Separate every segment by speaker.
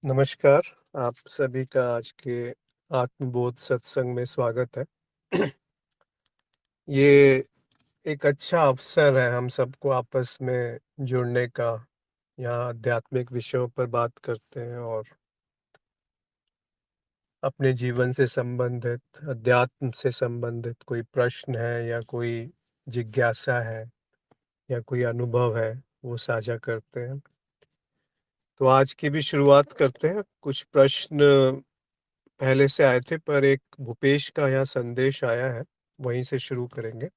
Speaker 1: नमस्कार, आप सभी का आज के आत्मबोध सत्संग में स्वागत है। ये एक अच्छा अवसर है हम सबको आपस में जुड़ने का। यहाँ आध्यात्मिक विषयों पर बात करते हैं और अपने जीवन से संबंधित, अध्यात्म से संबंधित कोई प्रश्न है या कोई जिज्ञासा है या कोई अनुभव है, वो साझा करते हैं। तो आज की भी शुरुआत करते हैं। कुछ प्रश्न पहले से आए थे पर एक भूपेश का यहाँ संदेश आया है, वहीं से शुरू करेंगे।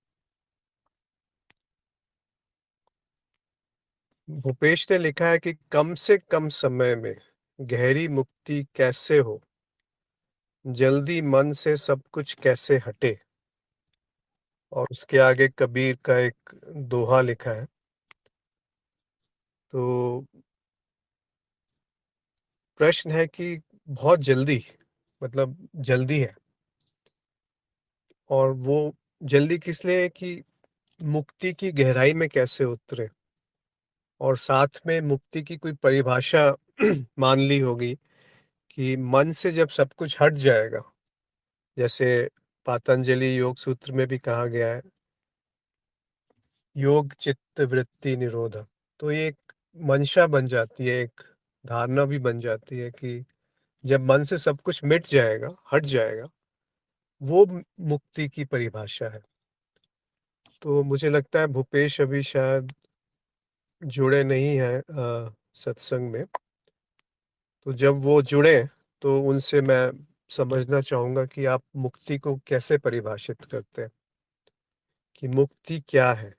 Speaker 1: भूपेश ने लिखा है कि कम से कम समय में गहरी मुक्ति कैसे हो, जल्दी मन से सब कुछ कैसे हटे। और उसके आगे कबीर का एक दोहा लिखा है। तो प्रश्न है कि बहुत जल्दी, मतलब जल्दी है, और वो जल्दी किस लिए है कि मुक्ति की गहराई में कैसे उतरे। और साथ में मुक्ति की कोई परिभाषा मान ली होगी कि मन से जब सब कुछ हट जाएगा, जैसे पातंजलि योग सूत्र में भी कहा गया है, योग चित्त वृत्ति निरोध। तो ये एक मंशा बन जाती है, एक धारणा भी बन जाती है कि जब मन से सब कुछ मिट जाएगा, हट जाएगा, वो मुक्ति की परिभाषा है। तो मुझे लगता है भूपेश अभी शायद जुड़े नहीं हैं सत्संग में। तो जब वो जुड़े तो उनसे मैं समझना चाहूँगा कि आप मुक्ति को कैसे परिभाषित करते हैं, कि मुक्ति क्या है?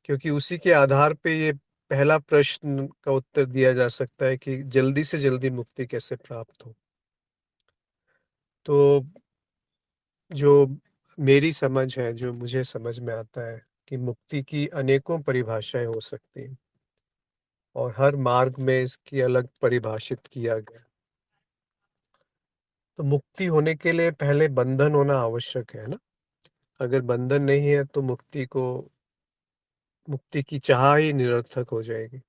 Speaker 1: क्योंकि उसी के आधार पे ये पहला प्रश्न का उत्तर दिया जा सकता है कि जल्दी से जल्दी मुक्ति कैसे प्राप्त हो। तो जो मेरी समझ है, जो मुझे समझ में आता है कि मुक्ति की अनेकों परिभाषाएँ हो सकती हैं और हर मार्ग में इसकी अलग परिभाषित किया गया है। तो मुक्ति होने के लिए पहले बंधन होना आवश्यक है ना? अगर बंधन नहीं है तो मुक्ति की चाह ही निरर्थक हो जाएगी।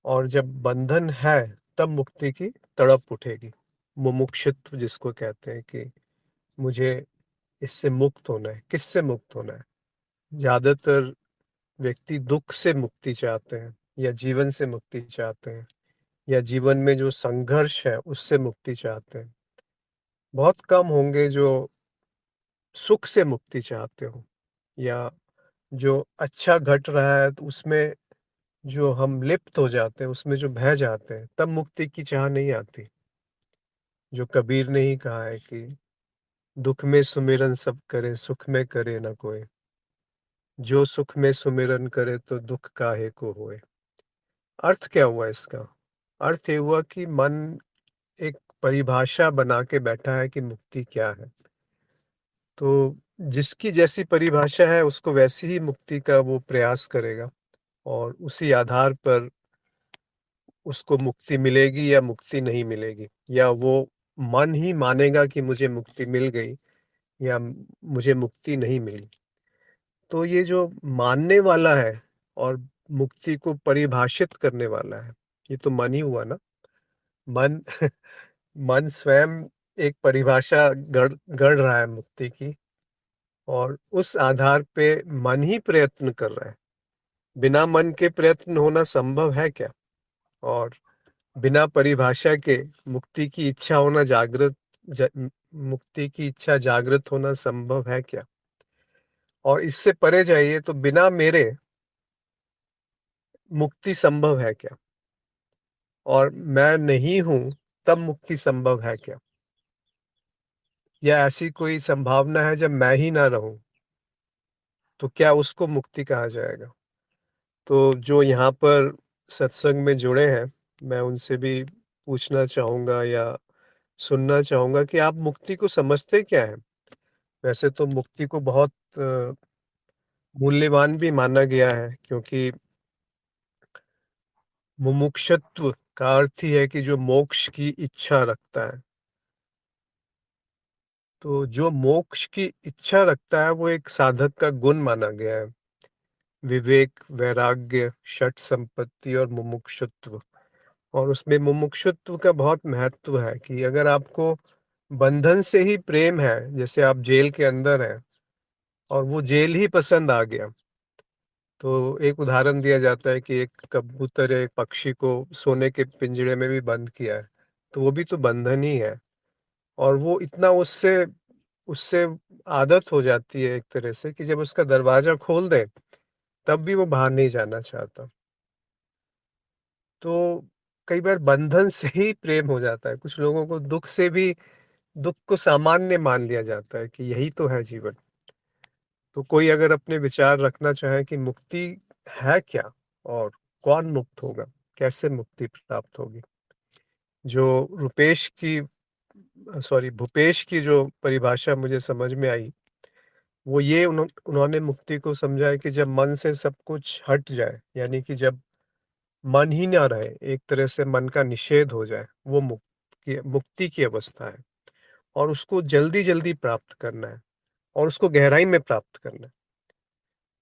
Speaker 1: और जब बंधन है तब मुक्ति की तड़प उठेगी। मुमुक्षुत्व जिसको कहते हैं कि मुझे इससे मुक्त होना है। किससे मुक्त होना है? ज़्यादातर व्यक्ति दुःख से मुक्ति चाहते हैं या जीवन से मुक्ति चाहते हैं या जीवन में जो संघर्ष है उससे मुक्ति चाहते हैं। बहुत कम होंगे जो सुख से मुक्ति चाहते हो, या जो अच्छा घट रहा है तो उसमें जो हम लिप्त हो जाते हैं, उसमें जो बह जाते हैं, तब मुक्ति की चाह नहीं आती। जो कबीर ने ही कहा है कि दुख में सुमिरन सब करे, सुख में करे न कोई। जो सुख में सुमिरन करे तो दुख काहे को होए। अर्थ क्या हुआ इसका? अर्थ ये हुआ कि मन एक परिभाषा बना के बैठा है कि मुक्ति क्या है। तो जिसकी जैसी परिभाषा है उसको वैसी ही मुक्ति का वो प्रयास करेगा और उसी आधार पर उसको मुक्ति मिलेगी या मुक्ति नहीं मिलेगी, या वो मन ही मानेगा कि मुझे मुक्ति मिल गई या मुझे मुक्ति नहीं मिली। तो ये जो मानने वाला है और मुक्ति को परिभाषित करने वाला है, ये तो मन ही हुआ ना। मन मन स्वयं एक परिभाषा गढ़ रहा है मुक्ति की, और उस आधार पे मन ही प्रयत्न कर रहा है। बिना मन के प्रयत्न होना संभव है क्या? और बिना परिभाषा के मुक्ति की इच्छा होना मुक्ति की इच्छा जागृत होना संभव है क्या? और इससे परे जाइए तो बिना मेरे मुक्ति संभव है क्या? और मैं नहीं हूँ तब मुक्ति संभव है क्या? या ऐसी कोई संभावना है जब मैं ही ना रहूं, तो क्या उसको मुक्ति कहा जाएगा? तो जो यहाँ पर सत्संग में जुड़े हैं, मैं उनसे भी पूछना चाहूँगा या सुनना चाहूँगा कि आप मुक्ति को समझते क्या हैं? वैसे तो मुक्ति को बहुत मूल्यवान भी माना गया है, क्योंकि मुमुक्षुत्व का अर्थ ही है कि जो मोक्ष की इच्छा रखता है। तो जो मोक्ष की इच्छा रखता है वो एक साधक का गुण माना गया है। विवेक, वैराग्य, षट संपत्ति और मुमुक्षुत्व। और उसमें मुमुक्षुत्व का बहुत महत्व है कि अगर आपको बंधन से ही प्रेम है, जैसे आप जेल के अंदर हैं और वो जेल ही पसंद आ गया, तो एक उदाहरण दिया जाता है कि एक कबूतर या एक पक्षी को सोने के पिंजरे में भी बंद किया है, तो वो भी तो बंधन ही है। और वो इतना उससे उससे आदत हो जाती है एक तरह से कि जब उसका दरवाज़ा खोल दें, तब भी वो बाहर नहीं जाना चाहता। तो कई बार बंधन से ही प्रेम हो जाता है। कुछ लोगों को दुःख से भी दुःख को सामान्य मान लिया जाता है कि यही तो है जीवन। तो कोई अगर अपने विचार रखना चाहे कि मुक्ति है क्या? और कौन मुक्त होगा? कैसे मुक्ति प्राप्त होगी? जो रुपेश की भूपेश की जो परिभाषा मुझे समझ में आई, वो ये उन्होंने मुक्ति को समझा है कि जब मन से सब कुछ हट जाए, यानी कि जब मन ही ना रहे, एक तरह से मन का निषेध हो जाए, वो मुक्ति की अवस्था है। और उसको जल्दी-जल्दी प्राप्त करना है और उसको गहराई में प्राप्त करना है।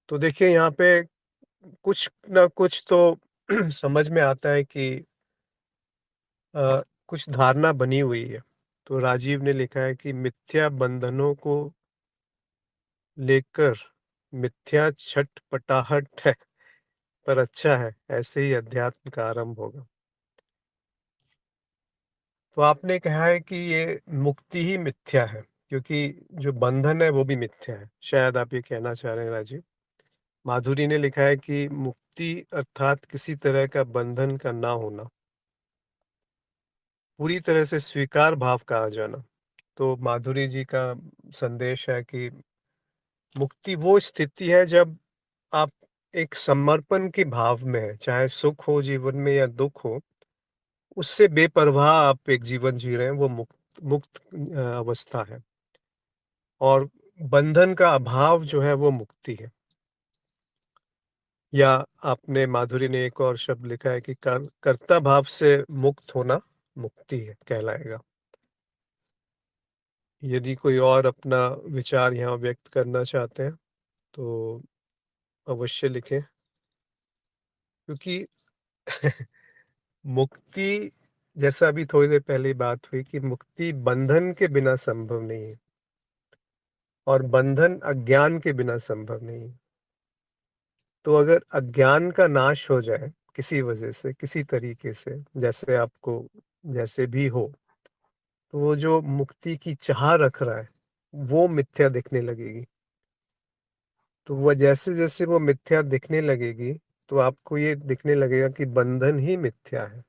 Speaker 1: तो देखिए यहाँ पे कुछ ना कुछ तो समझ में आता है कि कुछ धारणा बनी हुई है। तो राजीव ने लिखा है कि मिथ्या बंधनों को लेकर मिथ्या छटपटाहट है, पर अच्छा है, ऐसे ही अध्यात्म का आरंभ होगा। तो आपने कहा है कि ये मुक्ति ही मिथ्या है, क्योंकि जो बंधन है वो भी मिथ्या है। शायद आप ये कहना चाह रहे हैं राजीव। माधुरी ने लिखा है कि मुक्ति अर्थात किसी तरह का बंधन का ना होना, पूरी तरह से स्वीकार भाव का आ जाना। तो माधुरी जी का संदेश है कि मुक्ति वो स्थिति है जब आप एक समर्पण के भाव में हैं, चाहे सुख हो जीवन में या दुख हो, उससे बेपरवाह आप एक जीवन जी रहे हैं, वो मुक्त मुक्त अवस्था है। और बंधन का अभाव जो है वो मुक्ति है। या आपने माधुरी ने एक और शब्द लिखा है कि कर्ता भाव से मुक्त होना मुक्ति है कहलाएगा। यदि कोई और अपना विचार यहाँ व्यक्त करना चाहते हैं, तो अवश्य लिखें, क्योंकि मुक्ति, जैसा अभी थोड़ी देर पहले बात हुई कि मुक्ति बंधन के बिना संभव नहीं है और बंधन अज्ञान के बिना संभव नहीं है। तो अगर अज्ञान का नाश हो जाए किसी वजह से, किसी तरीके से, जैसे आपको जैसे भी हो, तो वो जो मुक्ति की चाह रख रहा है, वो मिथ्या दिखने लगेगी। तो वो जैसे-जैसे वो मिथ्या दिखने लगेगी, तो आपको ये दिखने लगेगा कि बंधन ही मिथ्या है।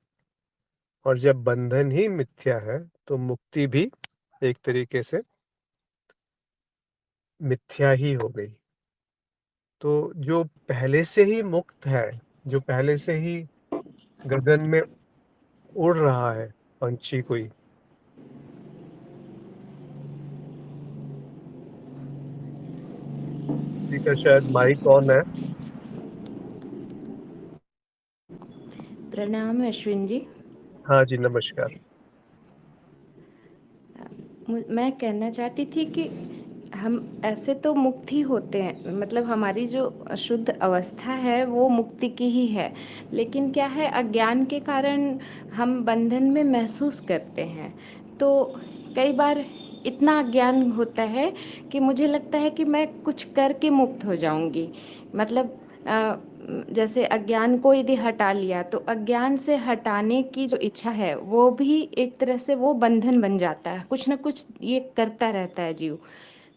Speaker 1: और जब बंधन ही मिथ्या है, तो मुक्ति भी एक तरीके से मिथ्या ही हो गई। तो जो पहले से ही मुक्त है, जो पहले से ही गगन में उड़ रहा है पंछी कोई, किसी का शायद माइक ऑन है।
Speaker 2: प्रणाम अश्विन जी।
Speaker 1: हाँ जी, नमस्कार।
Speaker 2: मैं कहना चाहती थी कि हम ऐसे तो मुक्त ही होते हैं, मतलब हमारी जो शुद्ध अवस्था है वो मुक्ति की ही है। लेकिन क्या है, अज्ञान के कारण हम बंधन में महसूस करते हैं। तो कई बार इतना अज्ञान होता है कि मुझे लगता है कि मैं कुछ करके मुक्त हो जाऊंगी। मतलब जैसे अज्ञान को यदि हटा लिया तो अज्ञान से हटाने की जो इच्छा है वो भी एक तरह से वो बंधन बन जाता है, कुछ ना कुछ ये करता रहता है जीव।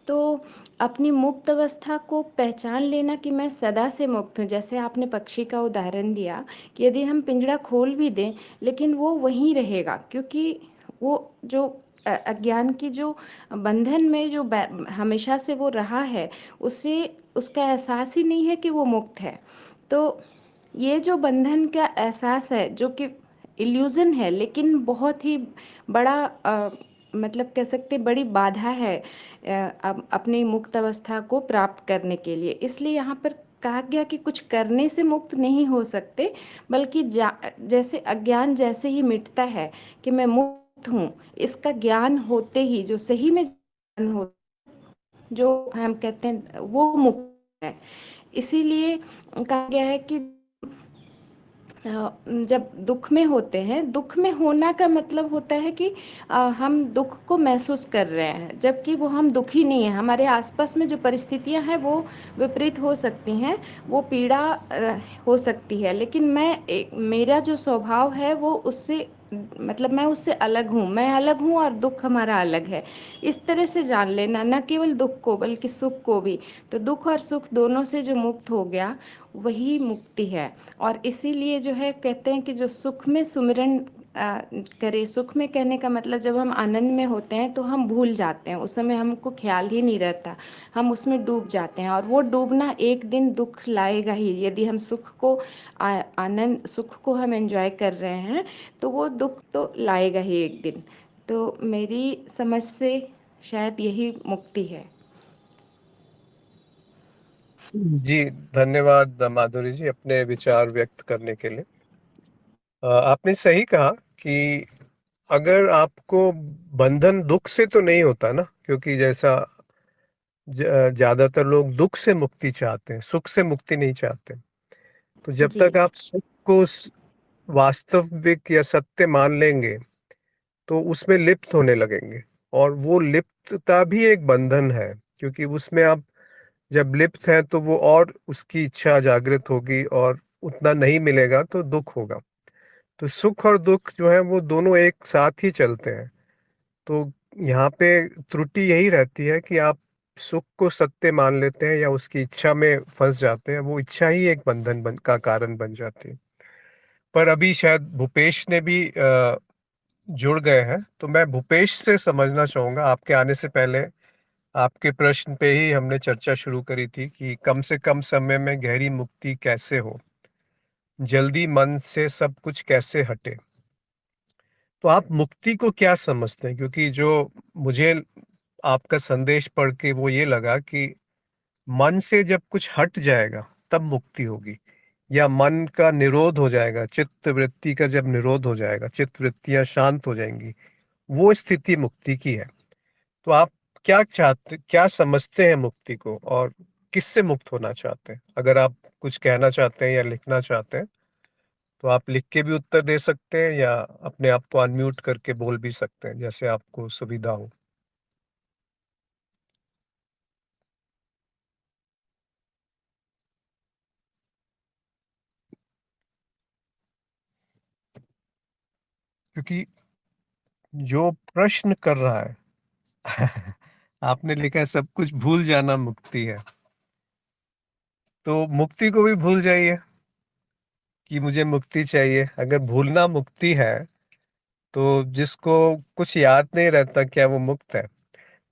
Speaker 2: तो अपनी मुक्त अवस्था को पहचान लेना कि मैं सदा से मुक्त हूँ, जैसे आपने पक्षी का उदाहरण दिया कि यदि हम पिंजरा खोल भी दें लेकिन वो वहीं रहेगा, क्योंकि वो जो अज्ञान की जो बंधन में जो हमेशा से वो रहा है, उसे उसका एहसास ही नहीं है कि वो मुक्त है। तो ये जो बंधन का एहसास है जो कि इल्यूज़न है, लेकिन बहुत ही बड़ा मतलब कह सकते बड़ी बाधा है अपनी मुक्त अवस्था को प्राप्त करने के लिए। इसलिए यहाँ पर कहा गया कि कुछ करने से मुक्त नहीं हो सकते, बल्कि जैसे अज्ञान जैसे ही मिटता है कि मैं मुक्त हूँ, इसका ज्ञान होते ही जो सही में ज्ञान हो, जो हम कहते हैं वो मुक्त है। इसीलिए कहा गया है कि जब दुख में होते हैं, दुख में होना का मतलब होता है कि हम दुख को महसूस कर रहे हैं, जबकि वो हम दुखी नहीं है। हमारे आसपास में जो परिस्थितियां हैं वो विपरीत हो सकती हैं, वो पीड़ा हो सकती है, लेकिन मेरा जो स्वभाव है वो उससे, मतलब मैं उससे अलग हूँ, मैं अलग हूँ और दुख हमारा अलग है। इस तरह से जान लेना, न केवल दुख को बल्कि सुख को भी। तो दुख और सुख दोनों से जो मुक्त हो गया, वही मुक्ति है। और इसीलिए जो है कहते हैं कि जो सुख में सुमिरन करे, सुख में कहने का मतलब जब हम आनंद में होते हैं तो हम भूल जाते हैं, उस समय हमको ख्याल ही नहीं रहता, हम उसमें डूब जाते हैं। और वो डूबना एक दिन दुख लाएगा ही। यदि हम आनंद सुख को हम एंजॉय कर रहे हैं, तो वो दुख तो लाएगा ही एक दिन। तो मेरी समझ से शायद यही मुक्ति है।
Speaker 1: जी, धन्यवाद माधुरी जी अपने विचार व्यक्त करने के लिए। आपने सही कहा कि अगर आपको बंधन दुख से तो नहीं होता ना, क्योंकि जैसा ज्यादातर लोग दुख से मुक्ति चाहते हैं, सुख से मुक्ति नहीं चाहते। तो जब
Speaker 2: जी।
Speaker 1: तक आप सुख को वास्तविक या सत्य मान लेंगे तो उसमें लिप्त होने लगेंगे, और वो लिप्तता भी एक बंधन है, क्योंकि उसमें आप जब लिप्त हैं तो वो और उसकी इच्छा जागृत होगी, और उतना नहीं मिलेगा तो दुख होगा। तो सुख और दुख जो है वो दोनों एक साथ ही चलते हैं। तो यहाँ पे त्रुटि यही रहती है कि आप सुख को सत्य मान लेते हैं या उसकी इच्छा में फंस जाते हैं, वो इच्छा ही एक का कारण बन जाती है। पर अभी शायद भूपेश ने भी जुड़ गए हैं, तो मैं भूपेश से समझना चाहूंगा। आपके आने से पहले आपके प्रश्न पे ही हमने चर्चा शुरू करी थी कि कम से कम समय में गहरी मुक्ति कैसे हो, जल्दी मन से सब कुछ कैसे हटे। तो आप मुक्ति को क्या समझते हैं? क्योंकि जो मुझे आपका संदेश पढ़ के वो ये लगा कि मन से जब कुछ हट जाएगा तब मुक्ति होगी, या मन का निरोध हो जाएगा, चित्त वृत्ति का जब निरोध हो जाएगा, चित्त वृत्तियां शांत हो जाएंगी, वो स्थिति मुक्ति की है। तो आप क्या समझते हैं मुक्ति को, और किससे मुक्त होना चाहते हैं? अगर आप कुछ कहना चाहते हैं या लिखना चाहते हैं तो आप लिख के भी उत्तर दे सकते हैं, या अपने आप को अनम्यूट करके बोल भी सकते हैं, जैसे आपको सुविधा हो। क्योंकि जो प्रश्न कर रहा है आपने लिखा है सब कुछ भूल जाना मुक्ति है, तो मुक्ति को भी भूल जाइए कि मुझे मुक्ति चाहिए। अगर भूलना मुक्ति है तो जिसको कुछ याद नहीं रहता, क्या वो मुक्त है?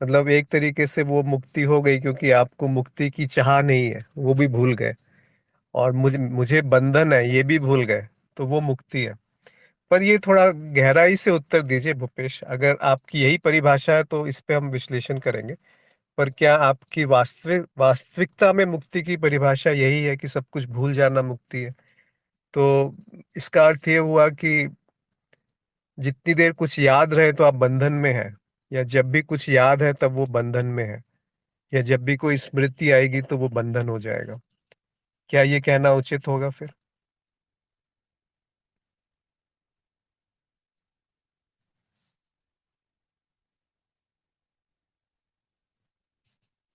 Speaker 1: मतलब एक तरीके से वो मुक्ति हो गई, क्योंकि आपको मुक्ति की चाह नहीं है, वो भी भूल गए। और मुझे मुझे बंधन है, ये भी भूल गए, तो वो मुक्ति है। पर ये थोड़ा गहराई से उत्तर दीजिए भूपेश। अगर आपकी यही परिभाषा है तो इस पे हम विश्लेषण करेंगे। पर क्या आपकी वास्तविकता में मुक्ति की परिभाषा यही है कि सब कुछ भूल जाना मुक्ति है? तो इसका अर्थ ये हुआ कि जितनी देर कुछ याद रहे तो आप बंधन में हैं, या जब भी कुछ याद है तब वो बंधन में है, या जब भी कोई स्मृति आएगी तो वो बंधन हो जाएगा? क्या ये कहना उचित होगा फिर?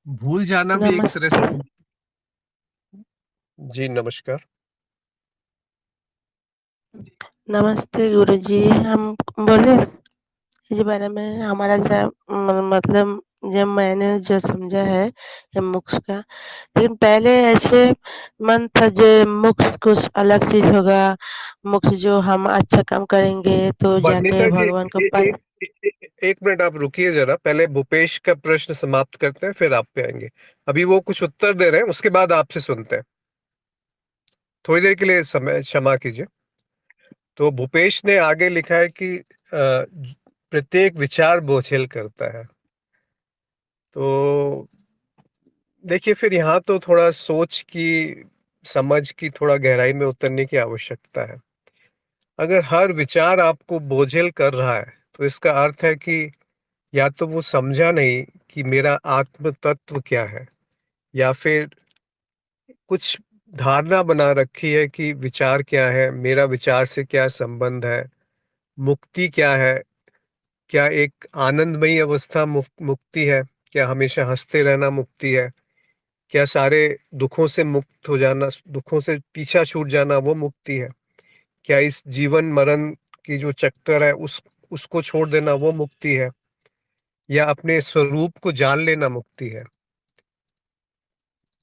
Speaker 1: भूल जाना भी एक तरह
Speaker 3: नमस्ते।
Speaker 1: से जी नमस्कार।
Speaker 3: नमस्ते गुरुजी। हम बोले इस बारे में हमारा जो मतलब जब मैंने जो समझा है ये मोक्ष का, लेकिन पहले ऐसे मन था जो मोक्ष कुछ अलग चीज होगा, मोक्ष जो हम अच्छा काम करेंगे तो जाके
Speaker 1: बंदिता जी,
Speaker 3: भगवान को पाए।
Speaker 1: एक मिनट आप रुकिए जरा, पहले भूपेश का प्रश्न समाप्त करते हैं फिर आप पे आएंगे। अभी वो कुछ उत्तर दे रहे हैं, उसके बाद आपसे सुनते हैं। थोड़ी देर के लिए समय क्षमा कीजिए। तो भूपेश ने आगे लिखा है कि प्रत्येक विचार बोझिल करता है। तो देखिए, फिर यहाँ तो थोड़ा सोच की, समझ की थोड़ा गहराई में उतरने की आवश्यकता है। अगर हर विचार आपको बोझिल कर रहा है तो इसका अर्थ है कि या तो वो समझा नहीं कि मेरा आत्म तत्व क्या है, या फिर कुछ धारणा बना रखी है कि विचार क्या है, मेरा विचार से क्या संबंध है, मुक्ति क्या है, क्या एक आनंदमयी अवस्था मुक्ति है, क्या हमेशा हँसते रहना मुक्ति है, क्या सारे दुखों से मुक्त हो जाना, दुखों से पीछा छूट जाना वो मुक्ति है, क्या इस जीवन मरण की जो चक्कर है उसको छोड़ देना वो मुक्ति है, या अपने स्वरूप को जान लेना मुक्ति है,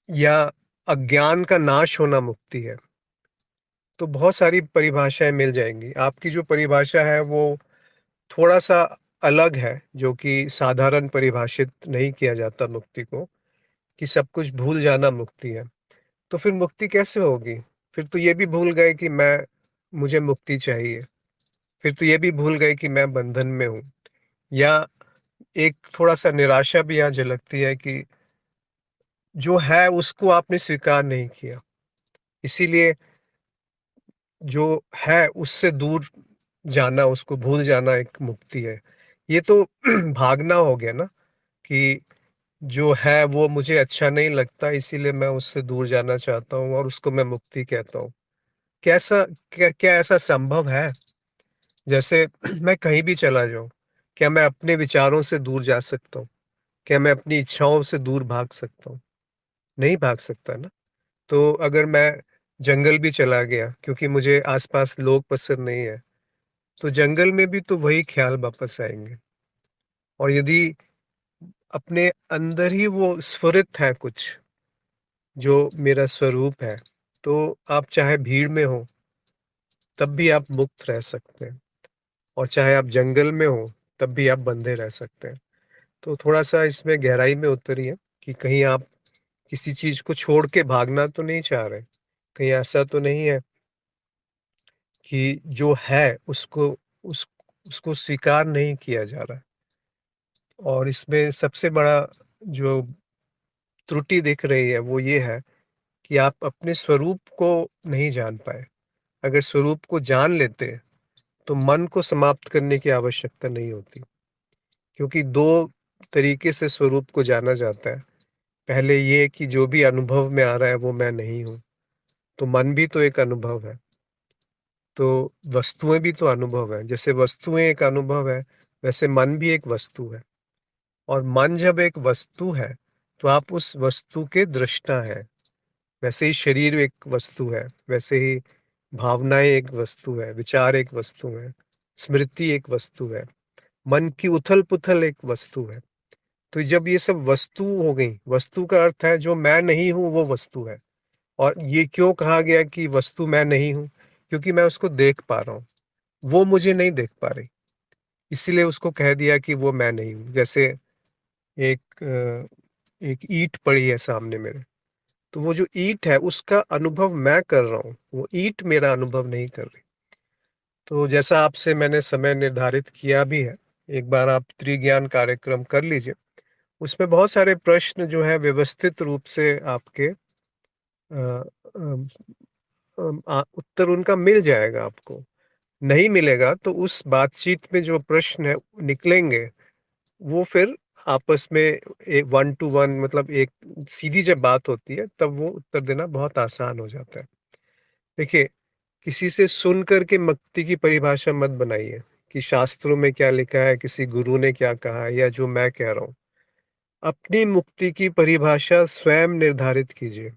Speaker 1: या अज्ञान का नाश होना मुक्ति है। तो बहुत सारी परिभाषाएं मिल जाएंगी। आपकी जो परिभाषा है वो थोड़ा सा अलग है, जो कि साधारण परिभाषित नहीं किया जाता मुक्ति को, कि सब कुछ भूल जाना मुक्ति है। तो फिर मुक्ति कैसे होगी? फिर तो ये भी भूल गए कि मुझे मुक्ति चाहिए, फिर तो ये भी भूल गए कि मैं बंधन में हूँ, या एक थोड़ा सा निराशा भी यहाँ झलकती है कि जो है उसको आपने स्वीकार नहीं किया, इसीलिए जो है उससे दूर जाना, उसको भूल जाना एक मुक्ति है। ये तो भागना हो गया ना, कि जो है वो मुझे अच्छा नहीं लगता, इसीलिए मैं उससे दूर जाना चाहता हूँ और उसको मैं मुक्ति कहता हूँ। कैसा क्या ऐसा संभव है? जैसे मैं कहीं भी चला जाऊं, क्या मैं अपने विचारों से दूर जा सकता हूँ? क्या मैं अपनी इच्छाओं से दूर भाग सकता हूँ? नहीं भाग सकता ना। तो अगर मैं जंगल भी चला गया क्योंकि मुझे आसपास लोग पसंद नहीं है, तो जंगल में भी तो वही ख्याल वापस आएंगे। और यदि अपने अंदर ही वो स्फुरित है कुछ जो मेरा स्वरूप है, तो आप चाहे भीड़ में हो तब भी आप मुक्त रह सकते हैं, और चाहे आप जंगल में हो तब भी आप बंधे रह सकते हैं। तो थोड़ा सा इसमें गहराई में उतरिए कि कहीं आप किसी चीज को छोड़ के भागना तो नहीं चाह रहे, कहीं ऐसा तो नहीं है कि जो है उसको स्वीकार नहीं किया जा रहा है। और इसमें सबसे बड़ा जो त्रुटि दिख रही है वो ये है कि आप अपने स्वरूप को नहीं जान पाए। अगर स्वरूप को जान लेते तो मन को समाप्त करने की आवश्यकता नहीं होती, क्योंकि दो तरीके से स्वरूप को जाना जाता है। पहले ये कि जो भी अनुभव में आ रहा है वो मैं नहीं हूँ, तो मन भी तो एक अनुभव है। तो वस्तुएं भी तो अनुभव है, जैसे वस्तुएं एक अनुभव है वैसे मन भी एक वस्तु है। और मन जब एक वस्तु है तो आप उस वस्तु के दृष्टा हैं। वैसे ही शरीर एक वस्तु है, वैसे ही भावनाएं एक वस्तु है, विचार एक वस्तु है, स्मृति एक वस्तु है, मन की उथल पुथल एक वस्तु है। तो जब ये सब वस्तु हो गई, वस्तु का अर्थ है जो मैं नहीं हूं वो वस्तु है। और ये क्यों कहा गया कि वस्तु मैं नहीं हूं? क्योंकि मैं उसको देख पा रहा हूँ, वो मुझे नहीं देख पा रही, इसीलिए उसको कह दिया कि वो मैं नहीं हूँ। जैसे एक ईंट पड़ी है सामने मेरे, तो वो जो ईंट है उसका अनुभव मैं कर रहा हूँ, वो ईंट मेरा अनुभव नहीं कर रही। तो जैसा आपसे मैंने समय निर्धारित किया भी है, एक बार आप त्रिज्ञान कार्यक्रम कर लीजिए। उसमें बहुत सारे प्रश्न जो है व्यवस्थित रूप से आपके उत्तर उनका मिल जाएगा आपको। नहीं मिलेगा तो उस बातचीत में जो प्रश्न है निकलेंगे, वो फिर आपस में एक वन टू वन, मतलब एक सीधी जब बात होती है तब वो उत्तर देना बहुत आसान हो जाता है। देखिए, किसी से सुन करके मुक्ति की परिभाषा मत बनाइए कि शास्त्रों में क्या लिखा है, किसी गुरु ने क्या कहा है, या जो मैं कह रहा हूँ। अपनी मुक्ति की परिभाषा स्वयं निर्धारित कीजिए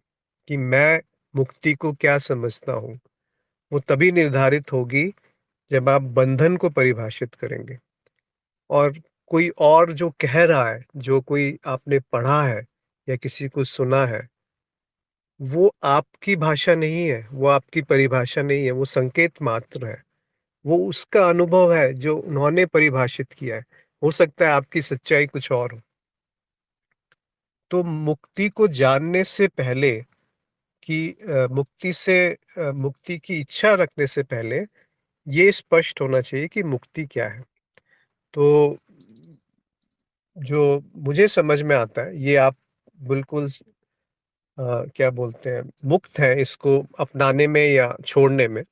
Speaker 1: कि मैं मुक्ति को क्या समझता हूँ। वो तभी निर्धारित होगी जब आप बंधन को परिभाषित करेंगे। और कोई और जो कह रहा है, जो कोई आपने पढ़ा है या किसी को सुना है, वो आपकी भाषा नहीं है, वो आपकी परिभाषा नहीं है, वो संकेत मात्र है। वो उसका अनुभव है जो उन्होंने परिभाषित किया है। हो सकता है आपकी सच्चाई कुछ और हो। तो मुक्ति को जानने से पहले, कि मुक्ति की इच्छा रखने से पहले ये स्पष्ट होना चाहिए कि मुक्ति क्या है। तो जो मुझे समझ में आता है, ये आप बिल्कुल क्या बोलते हैं, मुक्त है इसको अपनाने में या छोड़ने में।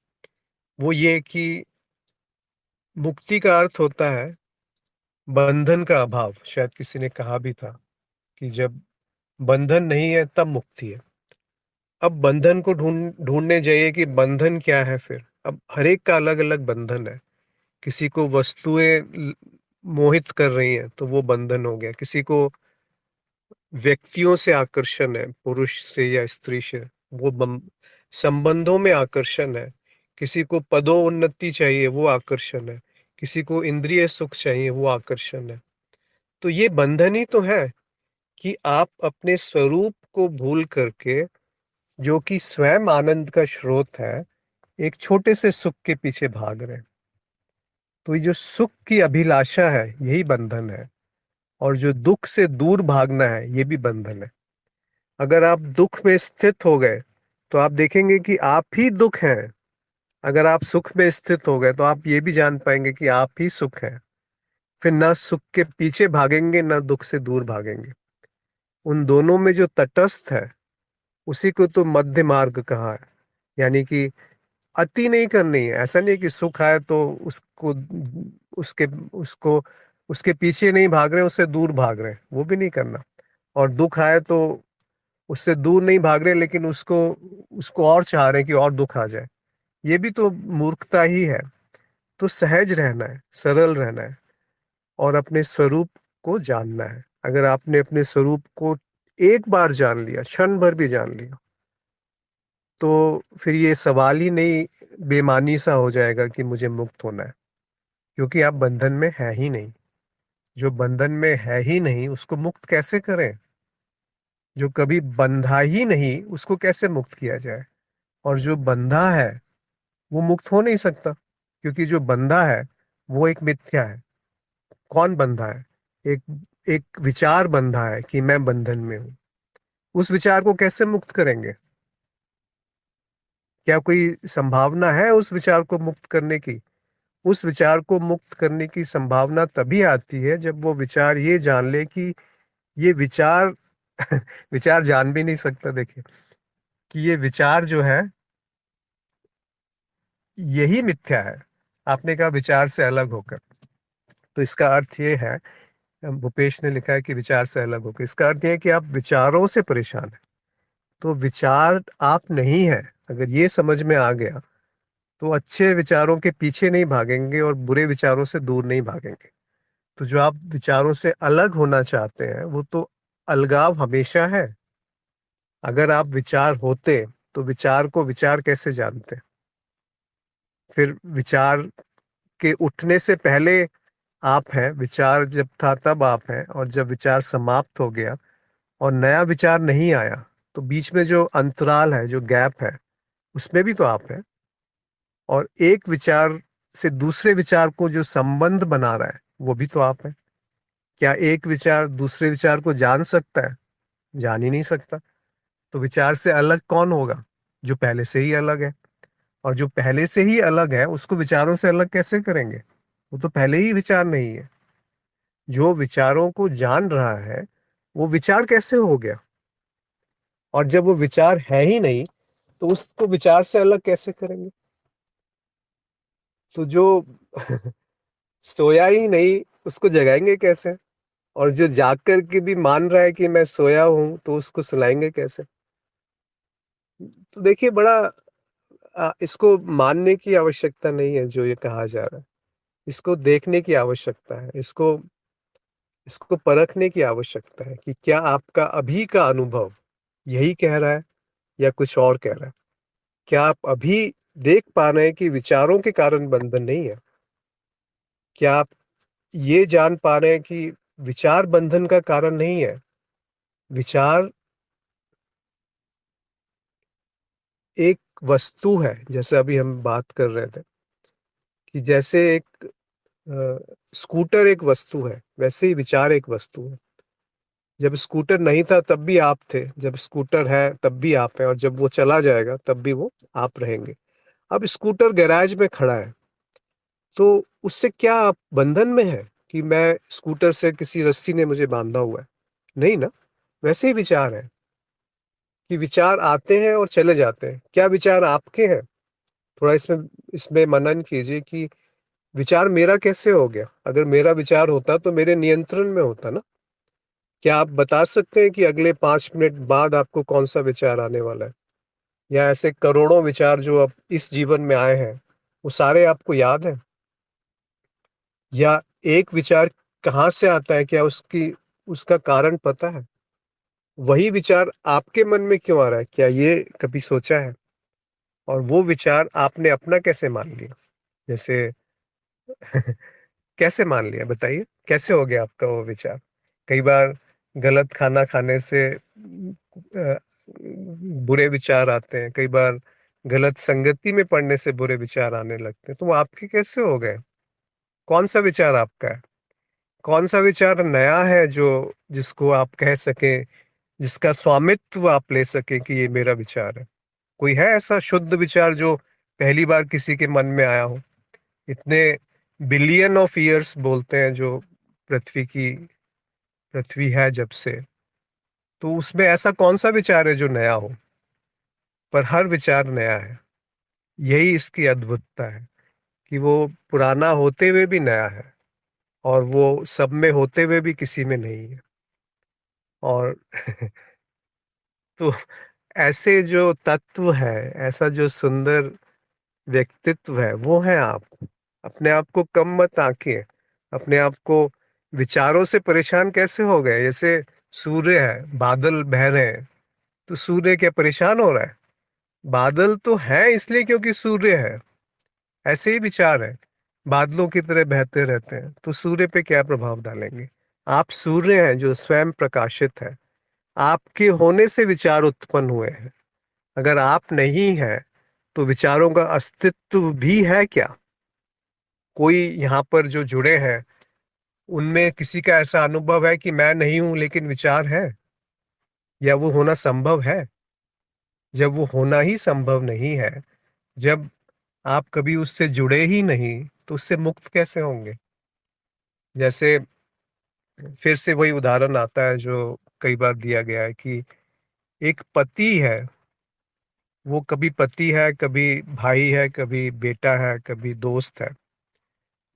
Speaker 1: वो ये कि मुक्ति का अर्थ होता है बंधन का अभाव। शायद किसी ने कहा भी था कि जब बंधन नहीं है तब मुक्ति है। अब बंधन को ढूंढने जाइए कि बंधन क्या है। फिर अब हर एक का अलग अलग बंधन है। किसी को वस्तुएं मोहित कर रही हैं तो वो बंधन हो गया। किसी को व्यक्तियों से आकर्षण है, पुरुष से या स्त्री से, वो संबंधों में आकर्षण है। किसी को पदोन्नति चाहिए, वो आकर्षण है। किसी को इंद्रिय सुख चाहिए, वो आकर्षण है। तो ये बंधन ही तो है कि आप अपने स्वरूप को भूल करके, जो कि स्वयं आनंद का स्रोत है, एक छोटे से सुख के पीछे भाग रहे हैं। तो ये जो सुख की अभिलाषा है, यही बंधन है। और जो दुख से दूर भागना है, ये भी बंधन है। अगर आप दुख में स्थित हो गए तो आप देखेंगे कि आप ही दुख हैं। अगर आप सुख में स्थित हो गए तो आप ये भी जान पाएंगे कि आप ही सुख हैं। फिर ना सुख के पीछे भागेंगे, ना दुख से दूर भागेंगे। उन दोनों में जो तटस्थ है, उसी को तो मध्य मार्ग कहा है। यानी कि अति नहीं करनी है। ऐसा नहीं कि सुख आए तो उसको उसके उसको उसके पीछे नहीं भाग रहे, उससे दूर भाग रहे, वो भी नहीं करना। और दुख आए तो उससे दूर नहीं भाग रहे, लेकिन उसको उसको और चाह रहे हैं कि और दुख आ जाए। ये भी तो मूर्खता ही है। तो सहज रहना है, सरल रहना है, और अपने स्वरूप को जानना है। अगर आपने अपने स्वरूप को एक बार जान लिया, क्षण भर भी जान लिया, तो फिर ये सवाल ही नहीं, बेमानी सा हो जाएगा कि मुझे मुक्त होना है। क्योंकि आप बंधन में है ही नहीं। जो बंधन में है ही नहीं, उसको मुक्त कैसे करें? जो कभी बंधा ही नहीं, उसको कैसे मुक्त किया जाए? और जो बंधा है, वो मुक्त हो नहीं सकता, क्योंकि जो बंधा है वो एक मिथ्या है। कौन बंधा है? एक एक विचार बंधा है कि मैं बंधन में हूं। उस विचार को कैसे मुक्त करेंगे? क्या कोई संभावना है उस विचार को मुक्त करने की? उस विचार को मुक्त करने की संभावना तभी आती है जब वो विचार ये जान ले कि ये विचार विचार जान भी नहीं सकता, देखिए, कि ये विचार जो है, यही मिथ्या है। आपने कहा विचार से अलग होकर, तो इसका अर्थ ये है, भूपेश ने लिखा है कि विचार से अलग होकर, इसका अर्थ ये है कि आप विचारों से परेशान हैं। तो विचार आप नहीं है, अगर ये समझ में आ गया, तो अच्छे विचारों के पीछे नहीं भागेंगे और बुरे विचारों से दूर नहीं भागेंगे। तो जो आप विचारों से अलग होना चाहते हैं, वो तो अलगाव हमेशा है। अगर आप विचार होते तो विचार को विचार कैसे जानते? फिर विचार के उठने से पहले आप हैं, विचार जब था तब आप हैं, और जब विचार समाप्त हो गया और नया विचार नहीं आया, तो बीच में जो अंतराल है, जो गैप है, उसमें भी तो आप हैं। और एक विचार से दूसरे विचार को जो संबंध बना रहा है, वो भी तो आप हैं। क्या एक विचार दूसरे विचार को जान सकता है? जान ही नहीं सकता। तो विचार से अलग कौन होगा? जो पहले से ही अलग है। और जो पहले से ही अलग है, उसको विचारों से अलग कैसे करेंगे? वो तो पहले ही विचार नहीं है। जो विचारों को जान रहा है, वो विचार कैसे हो गया? और जब वो विचार है ही नहीं, तो उसको विचार से अलग कैसे करेंगे? तो जो सोया ही नहीं, उसको जगाएंगे कैसे? और जो जाग कर के भी मान रहा है कि मैं सोया हूं, तो उसको सुलाएंगे कैसे? तो देखिए, बड़ा इसको मानने की आवश्यकता नहीं है जो ये कहा जा रहा है। इसको देखने की आवश्यकता है। इसको इसको परखने की आवश्यकता है कि क्या आपका अभी का अनुभव यही कह रहा है या कुछ और कह रहा है। क्या आप अभी देख पा रहे हैं कि विचारों के कारण बंधन नहीं है? क्या आप ये जान पा रहे हैं कि विचार बंधन का कारण नहीं है? विचार एक वस्तु है, जैसे अभी हम बात कर रहे थे कि जैसे एक स्कूटर एक वस्तु है, वैसे ही विचार एक वस्तु है। जब स्कूटर नहीं था तब भी आप थे, जब स्कूटर है तब भी आप हैं, और जब वो चला जाएगा तब भी वो आप रहेंगे। अब स्कूटर गैराज में खड़ा है, तो उससे क्या आप बंधन में है कि मैं स्कूटर से किसी रस्सी ने मुझे बांधा हुआ है? नहीं ना। वैसे ही विचार है कि विचार आते हैं और चले जाते हैं। क्या विचार आपके हैं? थोड़ा इसमें इसमें मनन कीजिए कि विचार मेरा कैसे हो गया? अगर मेरा विचार होता तो मेरे नियंत्रण में होता ना। क्या आप बता सकते हैं कि अगले 5 मिनट बाद आपको कौन सा विचार आने वाला है? या ऐसे करोड़ों विचार जो अब इस जीवन में आए हैं, वो सारे आपको याद हैं? या एक विचार कहाँ से आता है, क्या उसका कारण पता है? वही विचार आपके मन में क्यों आ रहा है, क्या ये कभी सोचा है? और वो विचार आपने अपना कैसे मान लिया? जैसे कैसे मान लिया बताइए? कैसे हो गया आपका वो विचार? कई बार गलत खाना खाने से बुरे विचार आते हैं, कई बार गलत संगति में पड़ने से बुरे विचार आने लगते हैं, तो वो आपके कैसे हो गए? कौन-सा विचार आपका है? कौन-सा विचार नया है जो जिसको आप कह सकें, जिसका स्वामित्व आप ले सकें कि ये मेरा विचार है? कोई है ऐसा शुद्ध विचार जो पहली बार किसी के मन में आया हो? इतने बिलियन ऑफ ईयर्स बोलते हैं जो पृथ्वी है जब से, तो उसमें ऐसा कौन-सा विचार है जो नया हो? पर हर विचार नया है। यही इसकी अद्भुतता है कि वो पुराना होते हुए भी नया है और वो सब में होते हुए भी किसी में नहीं है। और तो ऐसे जो तत्व है, ऐसा जो सुंदर व्यक्तित्व है, वो हैं आप। अपने आप को कम मत आंकिए। अपने आप को विचारों से परेशान कैसे हो गए? जैसे सूर्य है, बादल बह रहे हैं, तो सूर्य क्या परेशान हो रहा है? बादल तो हैं इसलिए क्योंकि सूर्य है। ऐसे ही विचार है, बादलों की तरह बहते रहते हैं, तो सूर्य पे क्या प्रभाव डालेंगे? आप सूर्य हैं जो स्वयं प्रकाशित है। आपके होने से विचार उत्पन्न हुए हैं। अगर आप नहीं हैं, तो विचारों का अस्तित्व भी है क्या? कोई यहाँ पर जो जुड़े हैं, उनमें किसी का ऐसा अनुभव है कि मैं नहीं हूं लेकिन विचार है? या वो होना संभव है? जब वो होना ही संभव नहीं है, जब आप कभी उससे जुड़े ही नहीं, तो उससे मुक्त कैसे होंगे? जैसे फिर से वही उदाहरण आता है जो कई बार दिया गया है कि एक पति है, वो कभी पति है, कभी भाई है, कभी बेटा है, कभी दोस्त है।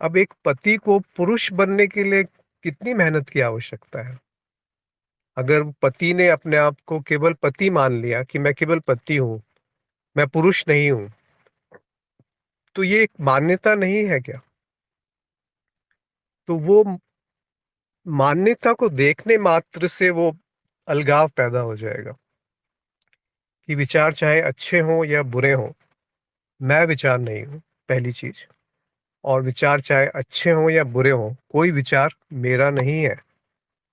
Speaker 1: अब एक पति को पुरुष बनने के लिए कितनी मेहनत की आवश्यकता है? अगर पति ने अपने आप को केवल पति मान लिया कि मैं केवल पति हूँ, मैं पुरुष नहीं हूँ, तो ये एक मान्यता नहीं है क्या? तो वो मान्यता को देखने मात्र से वो अलगाव पैदा हो जाएगा कि विचार चाहे अच्छे हों या बुरे हों, मैं विचार नहीं हूँ, पहली चीज। और विचार चाहे अच्छे हों या बुरे हों, कोई विचार मेरा नहीं है।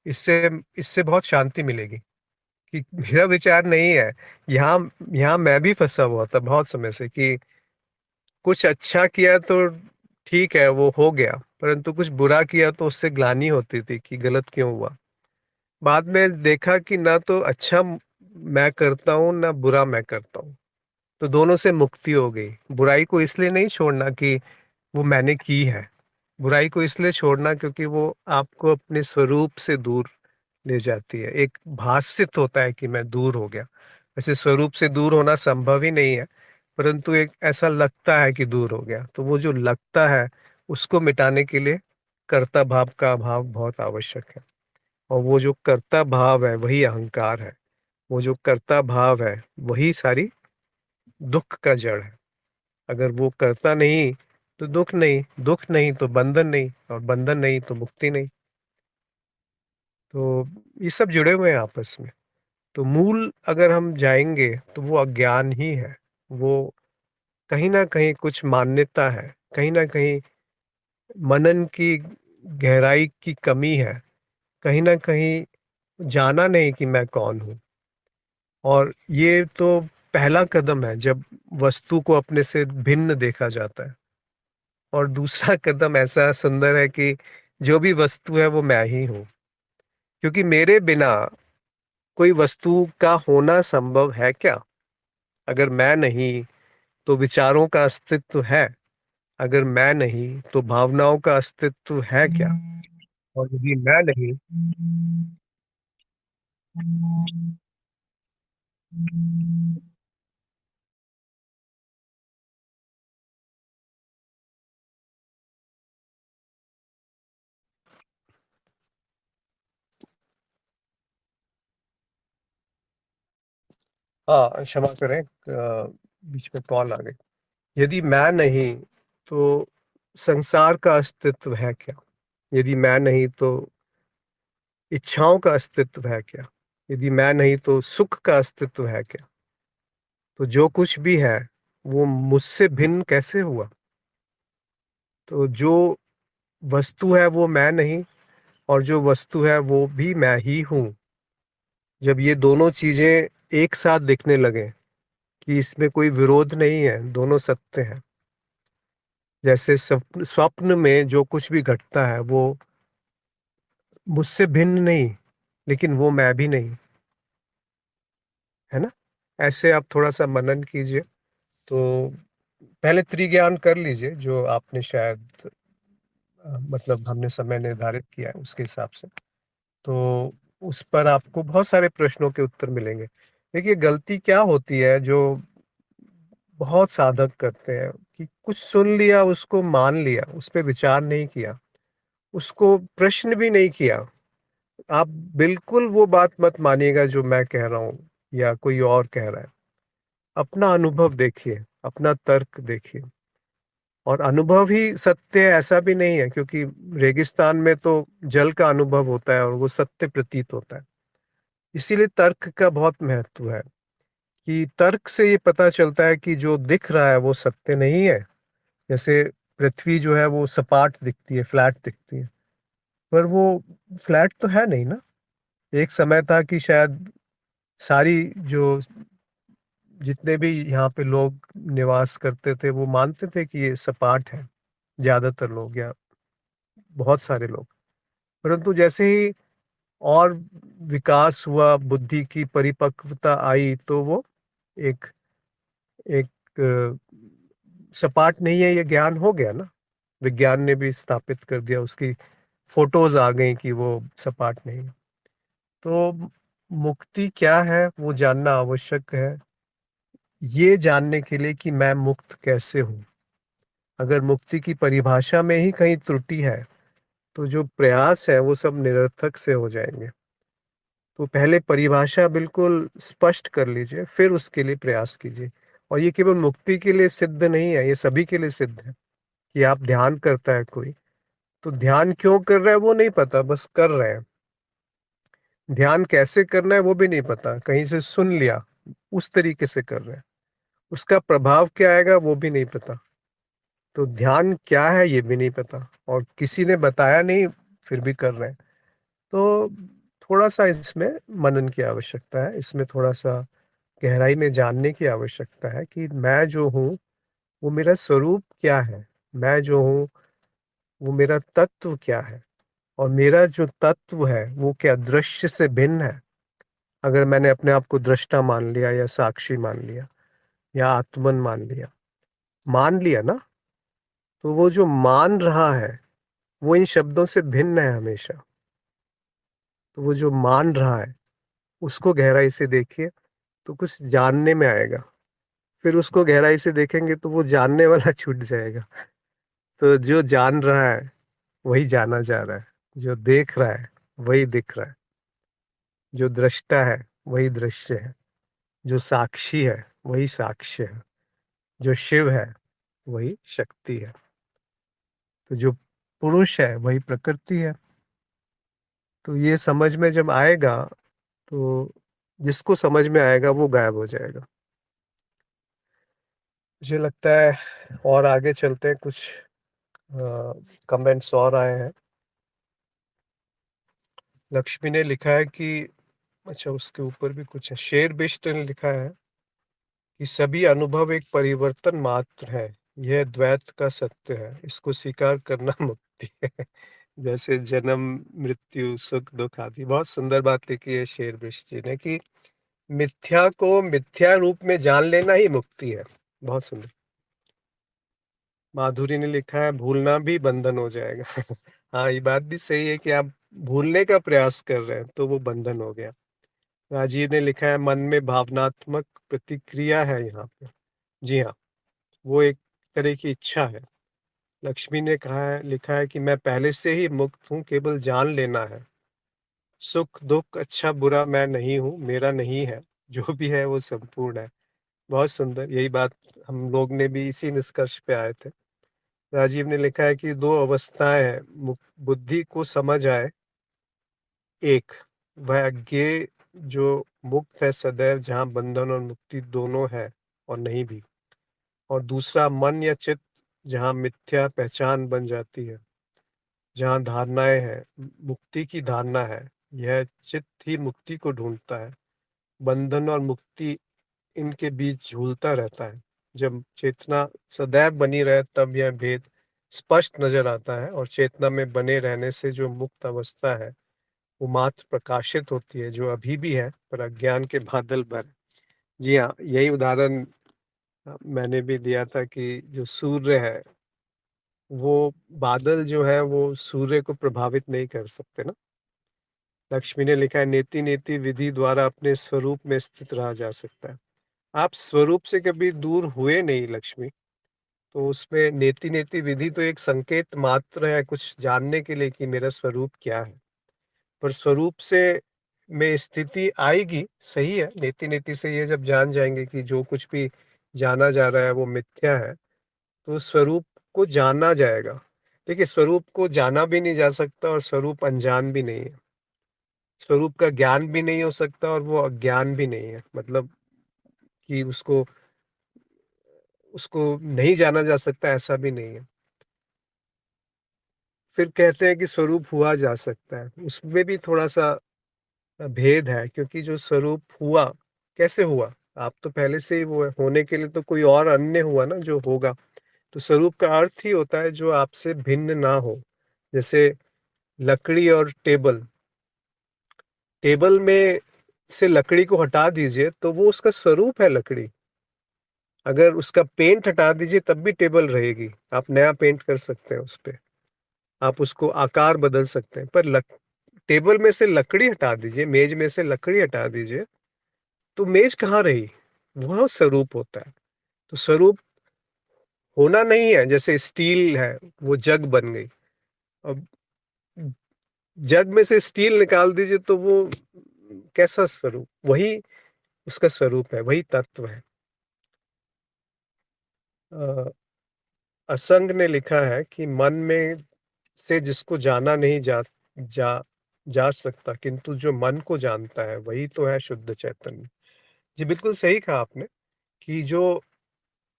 Speaker 1: इससे इससे बहुत शांति मिलेगी कि मेरा विचार नहीं है। यहाँ यहाँ मैं भी फंसा हुआ था बहुत समय से कि कुछ अच्छा किया तो ठीक है, वो हो गया, परंतु कुछ बुरा किया तो उससे ग्लानि होती थी कि गलत क्यों हुआ। बाद में देखा कि ना तो अच्छा मैं करता हूँ, ना बुरा मैं करता हूँ, तो दोनों से मुक्ति हो गई। बुराई को इसलिए नहीं छोड़ना कि वो मैंने की है, बुराई को इसलिए छोड़ना क्योंकि वो आपको अपने स्वरूप से दूर ले जाती है। एक भासित होता है कि मैं दूर हो गया, वैसे स्वरूप से दूर होना संभव ही नहीं है, परंतु एक ऐसा लगता है कि दूर हो गया। तो वो जो लगता है, उसको मिटाने के लिए कर्ता भाव का अभाव बहुत आवश्यक है। और वो जो कर्ता भाव है वही अहंकार है। वो जो कर्ता भाव है वही सारी दुख का जड़ है। अगर वो कर्ता नहीं तो दुख नहीं, दुख नहीं तो बंधन नहीं, और बंधन नहीं तो मुक्ति नहीं। तो ये सब जुड़े हुए हैं आपस में। तो मूल अगर हम जाएंगे तो वो अज्ञान ही है। वो कहीं ना कहीं कुछ मान्यता है, कहीं ना कहीं मनन की गहराई की कमी है, कहीं ना कहीं जाना नहीं कि मैं कौन हूँ। और ये तो पहला कदम है जब वस्तु को अपने से भिन्न देखा जाता है। और दूसरा कदम ऐसा सुंदर है कि जो भी वस्तु है वो मैं ही हूँ, क्योंकि मेरे बिना कोई वस्तु का होना संभव है क्या? अगर मैं नहीं तो विचारों का अस्तित्व है, अगर मैं नहीं तो भावनाओं का अस्तित्व है क्या? और यदि मैं नहीं हाँ, क्षमा करें, बीच में कॉल आ गई। यदि मैं नहीं, तो संसार का अस्तित्व है क्या? यदि मैं नहीं, तो इच्छाओं का अस्तित्व है क्या? यदि मैं नहीं, तो सुख का अस्तित्व है क्या? तो जो कुछ भी है, वो मुझसे भिन्न कैसे हुआ? तो जो वस्तु है, वो मैं नहीं, और जो वस्तु है, वो भी मैं ही हूँ। जब ये दोनों चीज़ें एक साथ दिखने लगें कि इसमें कोई विरोध नहीं है, दोनों सत्य हैं। जैसे स्वप्न में जो कुछ भी घटता है, वो मुझसे भिन्न नहीं, लेकिन वो मैं भी नहीं, है ना? ऐसे आप थोड़ा-सा मनन कीजिए, तो पहले त्रिज्ञान कर लीजिए, जो आपने शायद मतलब हमने समय निर्धारित किया है उसके हिसाब से। तो उस पर आपको बहुत सारे प्रश्नों के उत्तर मिलेंगे। देखिए, गलती क्या होती है जो बहुत साधक करते हैं कि कुछ सुन लिया, उसको मान लिया, उस पे विचार नहीं किया, उसको प्रश्न भी नहीं किया। आप बिल्कुल वो बात मत मानिएगा जो मैं कह रहा हूँ या कोई और कह रहा है। अपना अनुभव देखिए, अपना तर्क देखिए, और अनुभव ही सत्य है ऐसा भी नहीं है, क्योंकि रेगिस्तान में तो जल का अनुभव होता है और वो सत्य प्रतीत होता है। इसीलिए तर्क का बहुत महत्व है कि तर्क से ये पता चलता है कि जो दिख रहा है वो सत्य नहीं है। जैसे पृथ्वी जो है वो सपाट दिखती है, फ्लैट दिखती है, पर वो फ्लैट तो है नहीं ना। एक समय था कि शायद सारी जो जितने भी यहाँ पे लोग निवास करते थे, वो मानते थे कि ये सपाट है, ज्यादातर लोग या बहुत सारे लोग। परंतु जैसे ही और विकास हुआ, बुद्धि की परिपक्वता आई, तो वो एक एक सपाट नहीं है, ये ज्ञान हो गया ना। विज्ञान ने भी स्थापित कर दिया, उसकी फोटोज आ गई कि वो सपाट नहीं है। तो मुक्ति क्या है, वो जानना आवश्यक है, ये जानने के लिए कि मैं मुक्त कैसे हूँ। अगर मुक्ति की परिभाषा में ही कहीं त्रुटि है, तो जो प्रयास है वो सब निरर्थक से हो जाएंगे। तो पहले परिभाषा बिल्कुल स्पष्ट कर लीजिए, फिर उसके लिए प्रयास कीजिए। और ये केवल मुक्ति के लिए सिद्ध नहीं है, ये सभी के लिए सिद्ध है। कि आप ध्यान करता है कोई, तो ध्यान क्यों कर रहा है वो नहीं पता, बस कर रहे हैं। ध्यान कैसे करना है वो भी नहीं पता, कहीं से सुन लिया, उस तरीके से कर रहे हैं। उसका प्रभाव क्या आएगा वो भी नहीं पता। तो ध्यान क्या है ये भी नहीं पता, और किसी ने बताया नहीं, फिर भी कर रहे हैं। तो थोड़ा सा इसमें मनन की आवश्यकता है, इसमें थोड़ा सा गहराई में जानने की आवश्यकता है कि मैं जो हूँ वो मेरा स्वरूप क्या है, मैं जो हूँ वो मेरा तत्व क्या है, और मेरा जो तत्व है वो क्या दृश्य से भिन्न है। अगर मैंने अपने आप को दृष्टा मान लिया या साक्षी मान लिया या आत्मन मान लिया ना, तो वो जो मान रहा है वो इन शब्दों से भिन्न है हमेशा। तो वो जो मान रहा है उसको गहराई से देखिए, तो कुछ जानने में आएगा। फिर उसको गहराई से देखेंगे तो वो जानने वाला छूट जाएगा। तो जो जान रहा है वही जाना जा रहा है, जो देख रहा है वही दिख रहा है, जो दृष्टा है वही दृश्य है, जो साक्षी है वही साक्ष्य है, जो शिव है वही शक्ति है, तो जो पुरुष है वही प्रकृति है। तो ये समझ में जब आएगा, तो जिसको समझ में आएगा वो गायब हो जाएगा। मुझे लगता है और आगे चलते हैं, कुछ कमेंट्स और आए हैं। लक्ष्मी ने लिखा है कि, अच्छा उसके ऊपर भी कुछ है, शेर बिष्ट ने लिखा है कि सभी अनुभव एक परिवर्तन मात्र है, यह द्वैत का सत्य है, इसको स्वीकार करना मुक्ति है। जैसे जन्म, मृत्यु, सुख दुख आदि। बहुत सुंदर बात लिखी है शेर बिष्ट जी ने कि मिथ्या को मिथ्या रूप में जान लेना ही मुक्ति है। बहुत सुंदर। माधुरी ने लिखा है भूलना भी बंधन हो जाएगा। हाँ, ये बात भी सही है कि आप भूलने का प्रयास कर रहे हैं तो वो बंधन हो गया। राजीव ने लिखा है मन में भावनात्मक प्रतिक्रिया है यहाँ पे। जी हाँ, वो एक तरह की इच्छा है। लक्ष्मी ने कहा है, लिखा है कि मैं पहले से ही मुक्त हूँ, केवल जान लेना है। सुख दुख अच्छा बुरा मैं नहीं हूँ, मेरा नहीं है। जो भी है वो संपूर्ण है। बहुत सुंदर, यही बात हम लोग ने भी इसी निष्कर्ष पे आए थे। राजीव ने लिखा है कि 2 अवस्थाएँ हैं, बुद्धि को समझ आए, एक वह अज्ञेय जो मुक्त है सदैव, जहाँ बंधन और मुक्ति दोनों है और नहीं भी, और दूसरा मन या चित्त, जहाँ मिथ्या पहचान बन जाती है, जहाँ धारणाएँ हैं, मुक्ति की धारणा है, यह चित्त ही मुक्ति को ढूँढता है। बंधन और मुक्ति इनके बीच झूलता रहता है। जब चेतना सदैव बनी रहे तब यह भेद स्पष्ट नज़र आता है, और चेतना में बने रहने से जो मुक्त अवस्था है, वो मात्र प्रकाशित होती है, जो अभी भी है पर अज्ञान के बादल भर। जी हाँ, यही उदाहरण मैंने भी दिया था कि जो सूर्य है, वो बादल जो है वो सूर्य को प्रभावित नहीं कर सकते ना। लक्ष्मी ने लिखा है, नेति नेति विधि द्वारा अपने स्वरूप में स्थित रहा जा सकता है। आप स्वरूप से कभी दूर हुए नहीं लक्ष्मी, तो उसमें नेति नेति विधि तो एक संकेत मात्र है कुछ जानने के लिए कि मेरा स्वरूप क्या है। पर स्वरूप से में स्थिति आएगी, सही है। नेति नेति से ये जब जान जाएंगे कि जो कुछ भी जाना जा रहा है वो मिथ्या है, तो स्वरूप को जाना जाएगा। देखिए, स्वरूप को जाना भी नहीं जा सकता और स्वरूप अनजान भी नहीं है। स्वरूप का ज्ञान भी नहीं हो सकता और वो अज्ञान भी नहीं है, मतलब कि उसको उसको नहीं जाना जा सकता, ऐसा भी नहीं है। फिर कहते हैं कि स्वरूप हुआ जा सकता है, उसमें भी थोड़ा-सा भेद है, क्योंकि जो स्वरूप हुआ, कैसे हुआ? आप तो पहले से ही वो है, होने के लिए तो कोई और अन्य हुआ ना जो होगा। तो स्वरूप का अर्थ ही होता है जो आपसे भिन्न ना हो। जैसे लकड़ी और टेबल, टेबल में से लकड़ी को हटा दीजिए तो वो उसका स्वरूप है लकड़ी। अगर उसका पेंट हटा दीजिए तब भी टेबल रहेगी, आप नया पेंट कर सकते हैं उसपे, आप उसको आकार बदल सकते हैं। पर टेबल में से लकड़ी हटा दीजिए, मेज में से लकड़ी हटा दीजिए, तो मेज कहाँ रही? वह स्वरूप होता है। तो स्वरूप होना नहीं है, जैसे स्टील है, वो जग बन गई। अब जग में से स्टील निकाल दीजिए तो वो कैसा स्वरूप? वही उसका स्वरूप है, वही तत्व है। अ, असंग ने लिखा है कि मन में से जिसको जाना नहीं जा जा सकता, किंतु जो मन को जानता है वही तो है शुद्ध चैतन्य। जी, बिल्कुल सही कहा आपने कि जो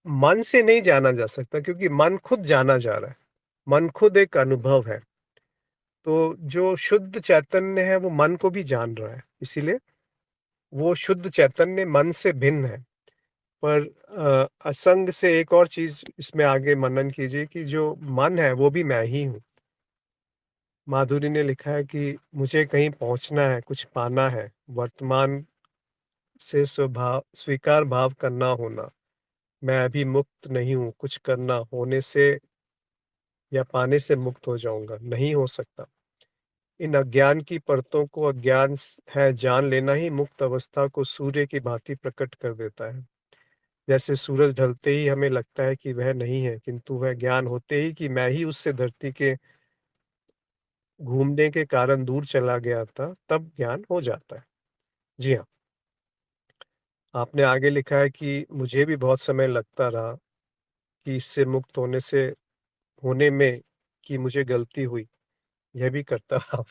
Speaker 1: मन से नहीं जाना जा सकता, क्योंकि मन खुद जाना जा रहा है। मन खुद एक अनुभव है। तो जो शुद्ध चैतन्य है वो मन को भी जान रहा है। इसीलिए वो शुद्ध चैतन्य मन से भिन्न है। पर असंग से एक और चीज़ इसमें आगे मनन कीजिए कि जो मन है वो भी मैं ही हूँ। माधुरी ने लिखा है कि मुझे कहीं पहुँचना है, कुछ पाना है, वर्तमान से स्वीकार भाव करना होना। मैं अभी मुक्त नहीं हूँ, कुछ करना, होने से या पाने से मुक्त हो जाऊँगा, नहीं हो सकता। इन अज्ञान की परतों को अज्ञान है जान लेना ही मुक्त अवस्था को सूर्य की भांति प्रकट कर देता है। जैसे सूरज ढलते ही हमें लगता है कि वह नहीं है, किंतु वह ज्ञान होते ही कि मैं ही उससे धरती के घूमने के कारण दूर चला गया था, तब ज्ञान हो जाता है। जी हाँ, आपने आगे लिखा है कि मुझे भी बहुत समय लगता रहा कि इससे मुक्त होने में कि मुझे गलती हुई, यह भी करता रहा।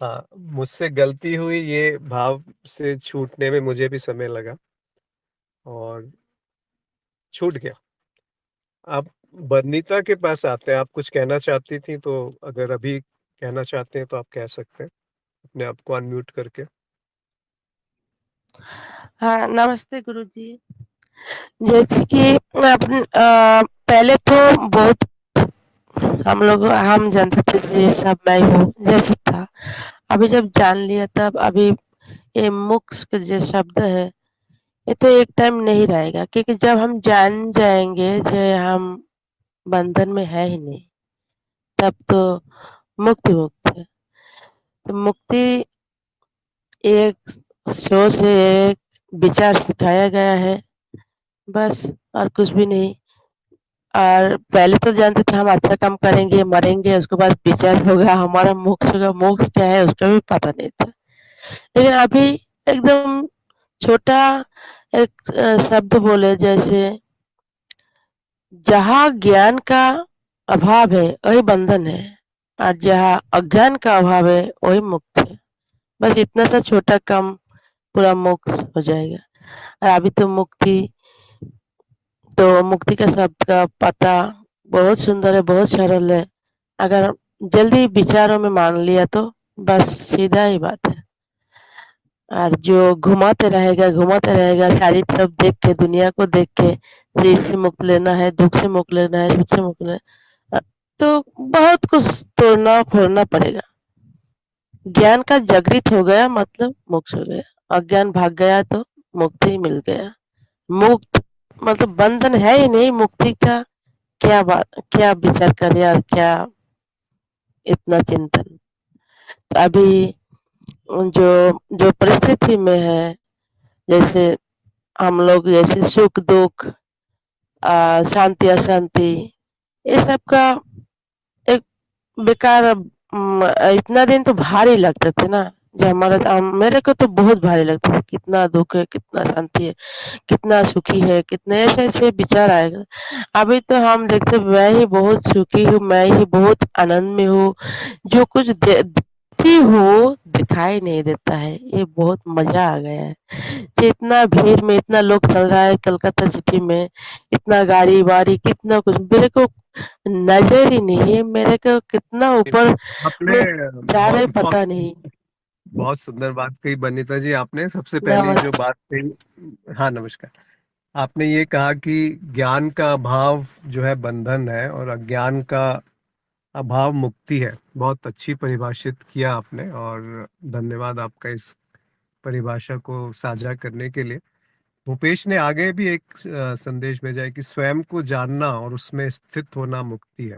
Speaker 1: हाँ, मुझसे गलती हुई, ये भाव से छूटने में मुझे भी समय लगा और छूट गया। आप बरनीता के पास आते हैं, आप कुछ कहना चाहती थी, तो अगर अभी कहना चाहते हैं तो आप कह सकते हैं, अपने आप को अनम्यूट करके।
Speaker 3: हाँ, नमस्ते गुरुजी। जैसे कि पहले तो बहुत हम जानते थे कि ये सब मैं हूँ, जैसे था। अभी जब जान लिया तब अभी ये मोक्ष का जो शब्द है, ये तो एक टाइम नहीं रहेगा, क्योंकि जब हम जान जाएँगे जो हम बंधन में है ही नहीं, तब तो मुक्त ही मुक्त है। तो मुक्ति एक सोच है, एक विचार सिखाया गया है, बस और कुछ भी नहीं। और पहले तो जानते थे हम अच्छा काम करेंगे, मरेंगे, उसके बाद विचार होगा, हमारा मोक्ष होगा। मोक्ष क्या है उसका भी पता नहीं था। लेकिन अभी एकदम छोटा एक शब्द बोले जैसे जहाँ ज्ञान का अभाव है वही बंधन है, और जहाँ अज्ञान का अभाव है वही मुक्त है। बस इतना सा छोटा काम पूरा मोक्ष हो जाएगा। और अभी तो मुक्ति का शब्द का पता बहुत सुंदर है, बहुत सरल है। अगर जल्दी विचारों में मान लिया तो बस सीधा ही बात है। और जो घुमाते रहेगा सारी तरफ देख के, दुनिया को देख के, जे इससे मुक्त लेना है, दुख से मुक्त लेना है, सुख से मुक्त लेना है, तो बहुत कुछ तोड़ना फोड़ना पड़ेगा। ज्ञान का जागृत हो गया मतलब मोक्ष हो गया, अज्ञान भाग गया तो मुक्ति ही मिल गया। मुक्त मतलब बंधन है ही नहीं, मुक्ति का क्या विचार करे और क्या इतना चिंतन। तो अभी जो जो परिस्थिति में है, जैसे हम लोग जैसे सुख दुख, शांति अशांति, ये सब का एक बेकार, इतना दिन तो भारी लगते थे ना, जो मेरे को तो बहुत भारी लगता था, कितना दुख है, कितना शांति है, कितना सुखी है, कितने ऐसे ऐसे विचार आएगा। अभी तो हम देखते मैं ही बहुत सुखी हूँ, मैं ही बहुत आनंद में हूँ, जो कुछ देखती हूँ दिखाई नहीं देता है। ये बहुत मजा आ गया है कि इतना भीड़ में इतना लोग चल रहा है कलकत्ता सिटी में, इतना गाड़ी वाड़ी कितना कुछ मेरे को नजर ही नहीं है, मेरे को कितना ऊपर
Speaker 1: आपने
Speaker 3: में जा रहे
Speaker 1: बहुत बहुत
Speaker 3: पता नहीं।
Speaker 1: बहुत सुंदर बात कही बनीता जी। आपने सबसे पहली जो
Speaker 3: नमस्ते।
Speaker 1: बात कही, हाँ नमस्कार, आपने ये कहा कि ज्ञान का अभाव जो है बंधन है और अज्ञान का अभाव मुक्ति है। बहुत अच्छी परिभाषित किया आपने, और धन्यवाद आपका इस परिभाषा को साझा करने के लिए। भूपेश ने आगे भी एक संदेश भेजा है कि स्वयं को जानना और उसमें स्थित होना मुक्ति है।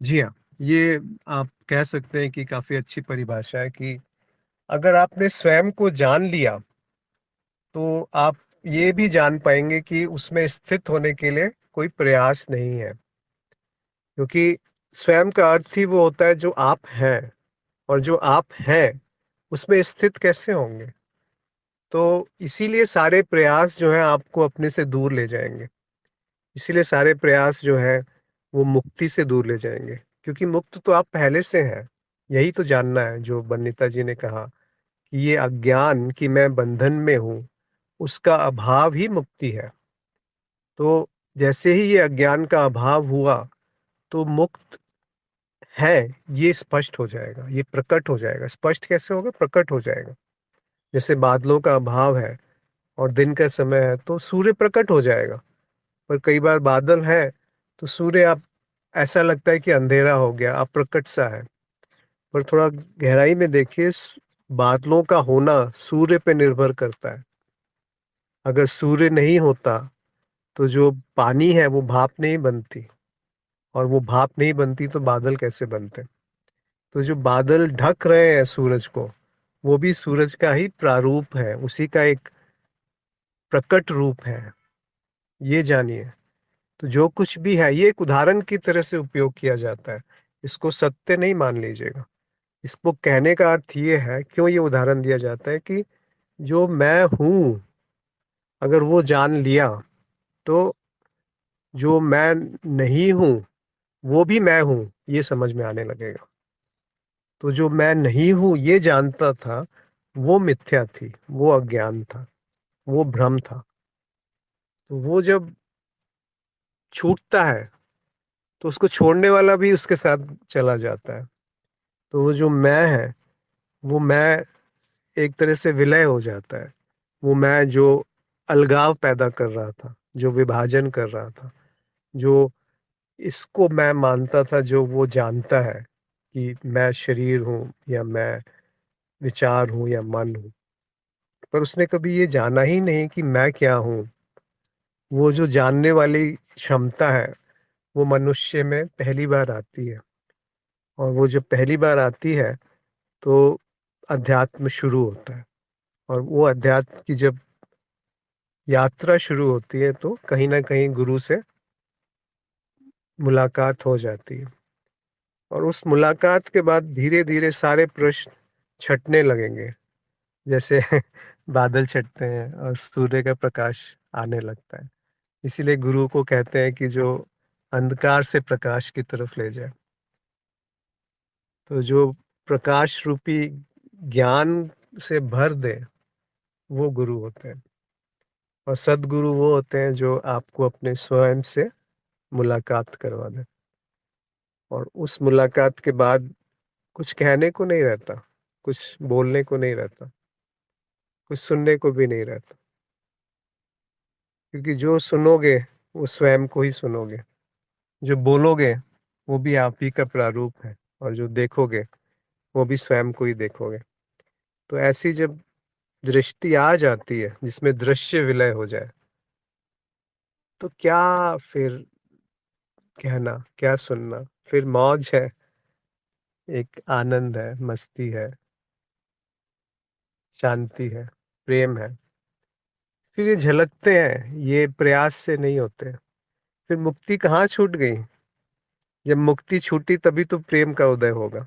Speaker 1: जी हाँ, ये आप कह सकते हैं कि काफी अच्छी परिभाषा है कि अगर आपने स्वयं को जान लिया तो आप ये भी जान पाएंगे कि उसमें स्थित होने के लिए कोई प्रयास नहीं है, क्योंकि स्वयं का अर्थ ही वो होता है जो आप हैं, और जो आप हैं उसमें स्थित कैसे होंगे। तो इसीलिए सारे प्रयास जो है आपको अपने से दूर ले जाएंगे, इसीलिए सारे प्रयास जो है वो मुक्ति से दूर ले जाएंगे, क्योंकि मुक्त तो आप पहले से हैं। यही तो जानना है जो बन्नीता जी ने कहा कि ये अज्ञान कि मैं बंधन में हूँ, उसका अभाव ही मुक्ति है। तो जैसे ही ये अज्ञान का अभाव हुआ तो मुक्त है, ये स्पष्ट हो जाएगा, ये प्रकट हो जाएगा। स्पष्ट कैसे होगा? प्रकट हो जाएगा। जैसे बादलों का अभाव है और दिन का समय है तो सूर्य प्रकट हो जाएगा, पर कई बार बादल है तो सूर्य आप ऐसा लगता है कि अंधेरा हो गया, अप्रकट सा है। पर थोड़ा गहराई में देखिए, बादलों का होना सूर्य पे निर्भर करता है। अगर सूर्य नहीं होता तो जो पानी है वो भाप नहीं बनती, और वो भाप नहीं बनती तो बादल कैसे बनते? तो जो बादल ढक रहे हैं सूरज को, वो भी सूरज का ही प्रारूप है, उसी का एक प्रकट रूप है। ये जानिए। तो जो कुछ भी है ये एक उदाहरण की तरह से उपयोग किया जाता है, इसको सत्य नहीं मान लीजिएगा। इसको कहने का अर्थ ये है, क्यों ये उदाहरण दिया जाता है कि जो मैं हूं, अगर वो जान लिया तो जो मैं नहीं हूं वो भी मैं हूं, ये समझ में आने लगेगा। तो जो मैं नहीं हूं ये जानता था, वो मिथ्या थी, वो अज्ञान था, वो भ्रम था। तो वो जब छूटता है तो उसको छोड़ने वाला भी उसके साथ चला जाता है। तो वो जो मैं है, वो मैं एक तरह से विलय हो जाता है। वो मैं जो अलगाव पैदा कर रहा था, जो विभाजन कर रहा था, जो इसको मैं मानता था, जो वो जानता है कि मैं शरीर हूँ या मैं विचार हूँ या मन हूँ, पर उसने कभी ये जाना ही नहीं कि मैं क्या हूँ। वो जो जानने वाली क्षमता है वो मनुष्य में पहली बार आती है, और वो जब पहली बार आती है तो अध्यात्म शुरू होता है। और वो अध्यात्म की जब यात्रा शुरू होती है तो कहीं ना कहीं गुरु से मुलाकात हो जाती है, और उस मुलाकात के बाद धीरे धीरे सारे प्रश्न छटने लगेंगे। जैसे बादल छटते हैं और सूर्य का प्रकाश आने लगता है। इसीलिए गुरु को कहते हैं कि जो अंधकार से प्रकाश की तरफ ले जाए। तो जो प्रकाश रूपी ज्ञान से भर दे, वो गुरु होते हैं। और सद्गुरु वो होते हैं जो आपको अपने स्वयं से मुलाकात करवा दें, और उस मुलाकात के बाद कुछ कहने को नहीं रहता, कुछ बोलने को नहीं रहता, कुछ सुनने को भी नहीं रहता, क्योंकि जो सुनोगे वो स्वयं को ही सुनोगे, जो बोलोगे वो भी आप ही का प्रारूप है, और जो देखोगे वो भी स्वयं को ही देखोगे। तो ऐसी जब दृष्टि आ जाती है जिसमें दृश्य विलय हो जाए, तो क्या फिर कहना, क्या सुनना, फिर मौज है, एक आनंद है, मस्ती है, शांति है, प्रेम है। फिर ये झलकते हैं, ये प्रयास से नहीं होते। फिर मुक्ति कहाँ छूट गई? जब मुक्ति छूटी तभी तो प्रेम का उदय होगा।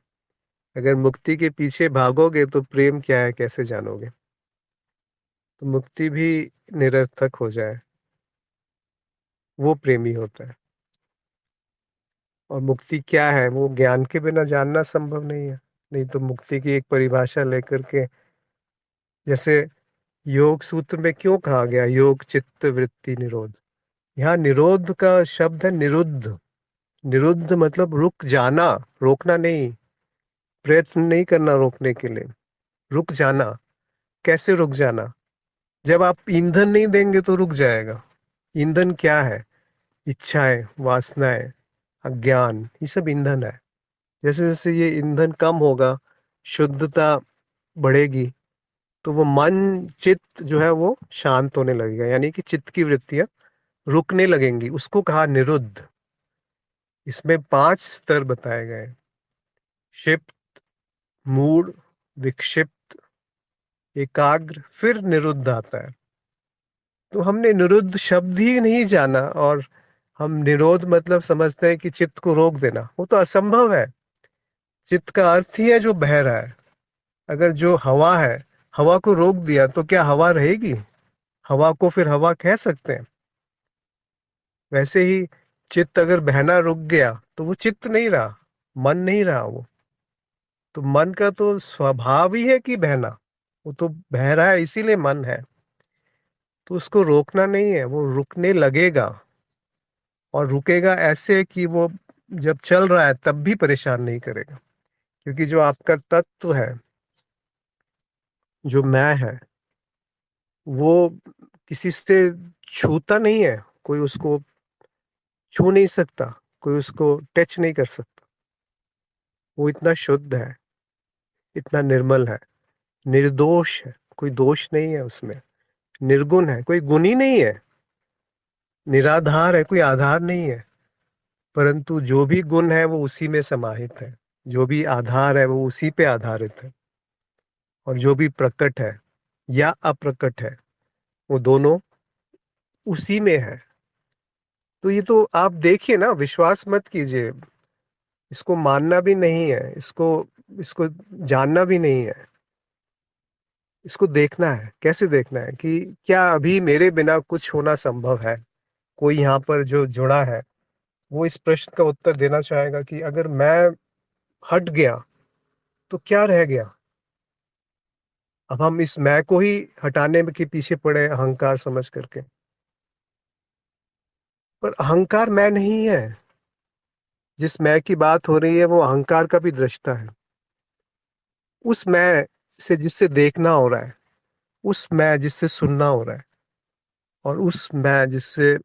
Speaker 1: अगर मुक्ति के पीछे भागोगे तो प्रेम क्या है कैसे जानोगे? तो मुक्ति भी निरर्थक हो जाए, वो प्रेमी होता है। और मुक्ति क्या है वो ज्ञान के बिना जानना संभव नहीं है। नहीं तो मुक्ति की एक परिभाषा लेकर के, जैसे योग सूत्र में क्यों कहा गया योग चित्त वृत्ति निरोध, यहाँ निरोध का शब्द है निरुद्ध। निरुद्ध मतलब रुक जाना, रोकना नहीं, प्रयत्न नहीं करना रोकने के लिए, रुक जाना। कैसे रुक जाना? जब आप ईंधन नहीं देंगे तो रुक जाएगा। ईंधन क्या है? इच्छाएं, वासनाएं, अज्ञान, ये सब ईंधन है। जैसे जैसे ये ईंधन कम होगा, शुद्धता बढ़ेगी, तो वो मन चित्त जो है वो शांत होने लगेगा, यानी कि चित्त की वृत्तियां रुकने लगेंगी। उसको कहा निरुद्ध। इसमें 5 स्तर बताए गए: क्षिप्त, मूढ़, विक्षिप्त, एकाग्र, फिर निरुद्ध आता है। तो हमने निरुद्ध शब्द ही नहीं जाना, और हम निरोध मतलब समझते हैं कि चित्त को रोक देना। वो तो असंभव है। चित्त का अर्थ ही है जो बह रहा है। अगर जो हवा है, हवा को रोक दिया तो क्या हवा रहेगी? हवा को फिर हवा कह सकते हैं? वैसे ही चित्त अगर बहना रुक गया तो वो चित्त नहीं रहा, मन नहीं रहा वो। तो मन का तो स्वभाव ही है कि बहना, वो तो बह रहा है इसीलिए मन है। तो उसको रोकना नहीं है, वो रुकने लगेगा। और रुकेगा ऐसे कि वो जब चल रहा है तब भी परेशान नहीं करेगा, क्योंकि जो आपका तत्व है, जो मैं है, वो किसी से छूता नहीं है। कोई उसको छू नहीं सकता, कोई उसको टच नहीं कर सकता। वो इतना शुद्ध है, इतना निर्मल है, निर्दोष है, कोई दोष नहीं है उसमें। निर्गुण है, कोई गुण ही नहीं है। निराधार है, कोई आधार नहीं है। परंतु जो भी गुण है वो उसी में समाहित है, जो भी आधार है वो उसी पे आधारित है। और जो भी प्रकट है या अप्रकट है, वो दोनों उसी में है। तो ये तो आप देखिए ना, विश्वास मत कीजिए, इसको मानना भी नहीं है, इसको इसको जानना भी नहीं है। इसको देखना है। कैसे देखना है? कि क्या अभी मेरे बिना कुछ होना संभव है? कोई यहाँ पर जो जुड़ा है वो इस प्रश्न का उत्तर देना चाहेगा कि अगर मैं हट गया तो क्या रह गया? अब हम इस मैं को ही हटाने के पीछे पड़े अहंकार समझ करके। पर अहंकार मैं नहीं है। जिस मैं की बात हो रही है वो अहंकार का भी दृष्टा है। उस मैं से जिससे देखना हो रहा है, उस मैं जिससे सुनना हो रहा है, और उस मैं जिससे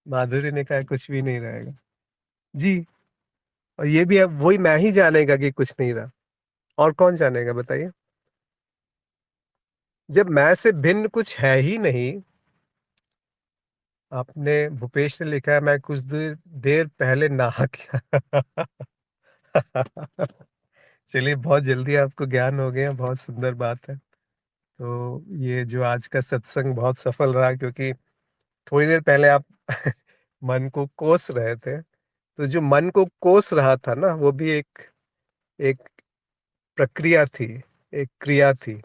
Speaker 1: माधुरी ने कहा कुछ भी नहीं रहेगा। जी। और ये भी अब वही मैं ही जानेगा कि कुछ नहीं रहा। और कौन जानेगा बताइए? जब मैं से भिन्न कुछ है ही नहीं। आपने, भूपेश ने लिखा है, मैं कुछ देर देर पहले नहा के चलिए, बहुत जल्दी आपको ज्ञान हो गया, बहुत सुंदर बात है। तो ये जो आज का सत्संग बहुत सफल रहा, क्योंकि थोड़ी देर पहले आप मन को कोस रहे थे। तो जो मन को कोस रहा था ना, वो भी एक एक प्रक्रिया थी, एक क्रिया थी।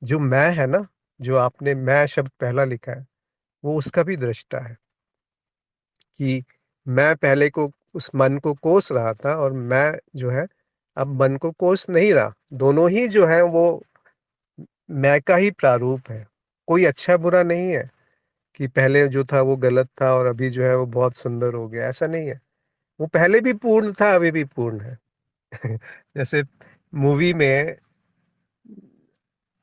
Speaker 1: जो मैं है ना, जो आपने मैं शब्द पहला लिखा है, वो उसका भी दृष्टा है कि मैं पहले को उस मन को कोस रहा था और मैं जो है अब मन को कोस नहीं रहा। दोनों ही जो है वो मैं का ही प्रारूप है। कोई अच्छा बुरा नहीं है कि पहले जो था वो गलत था और अभी जो है वो बहुत सुंदर हो गया, ऐसा नहीं है। वो पहले भी पूर्ण था, अभी भी पूर्ण है। जैसे मूवी में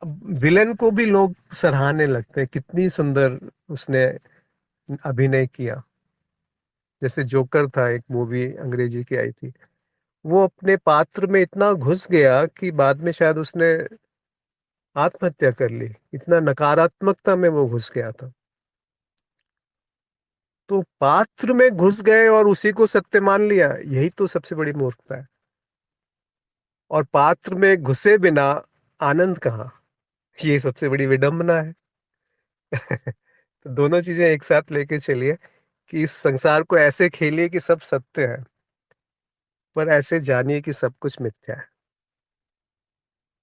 Speaker 1: विलेन को भी लोग सराहने लगते हैं, कितनी सुंदर उसने अभिनय किया। जैसे जोकर था, एक मूवी अंग्रेजी की आई थी, वो अपने पात्र में इतना घुस गया कि बाद में शायद उसने आत्महत्या कर ली, इतना नकारात्मकता में वो घुस गया था। तो पात्र में घुस गए और उसी को सत्य मान लिया, यही तो सबसे बड़ी मूर्खता है। और पात्र में घुसे बिना आनंद कहाँ, ये सबसे बड़ी विडंबना है। तो दोनों चीजें एक साथ लेके चलिए कि इस संसार को ऐसे खेलिए कि सब सत्य है, पर ऐसे जानिए कि सब कुछ मिथ्या है।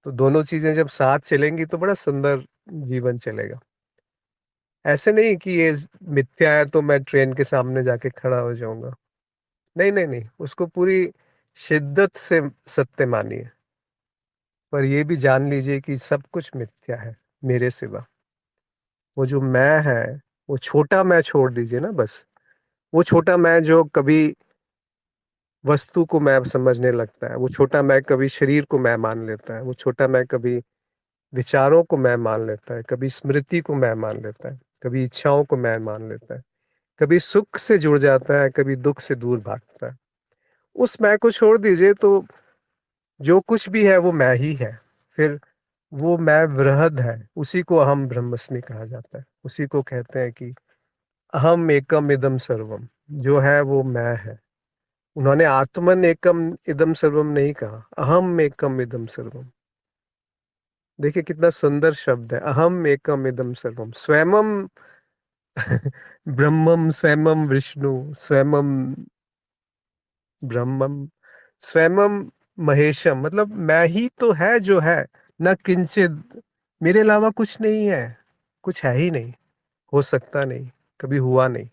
Speaker 1: तो दोनों चीजें जब साथ चलेंगी तो बड़ा सुंदर जीवन चलेगा। ऐसे नहीं कि ये मिथ्या है तो मैं ट्रेन के सामने जाके खड़ा हो जाऊंगा। नहीं नहीं नहीं, उसको पूरी शिद्दत से सत्य मानिए, पर ये भी जान लीजिए कि सब कुछ मिथ्या है मेरे सिवा। वो जो मैं है, वो छोटा मैं छोड़ दीजिए ना बस। वो छोटा मैं जो कभी वस्तु को मैं समझने लगता है, वो छोटा मैं कभी शरीर को मैं मान लेता है, वो छोटा मैं कभी विचारों को मैं मान लेता है, कभी स्मृति को मैं मान लेता है, कभी इच्छाओं को मैं मान लेता है, कभी सुख से जुड़ जाता है, कभी दुख से दूर भागता है। उस मैं को छोड़ दीजिए तो जो कुछ भी है वो मैं ही है। फिर वो मैं वृहद है, उसी को अहम ब्रह्मस्मि कहा जाता है। उसी को कहते हैं कि अहम एकम इदम सर्वम, जो है वो मैं है। उन्होंने आत्मन एकम इदम सर्वम नहीं कहा, अहम एकम इदम सर्वम। देखिए कितना सुंदर शब्द है, अहम एकम इदम सर्वम। स्वयं ब्रह्मम, स्वयं विष्णु, स्वयं ब्रह्मम, स्वयं महेशम, मतलब मैं ही तो है जो है। न किंचित, मेरे अलावा कुछ नहीं है, कुछ है ही नहीं, हो सकता नहीं, कभी हुआ नहीं।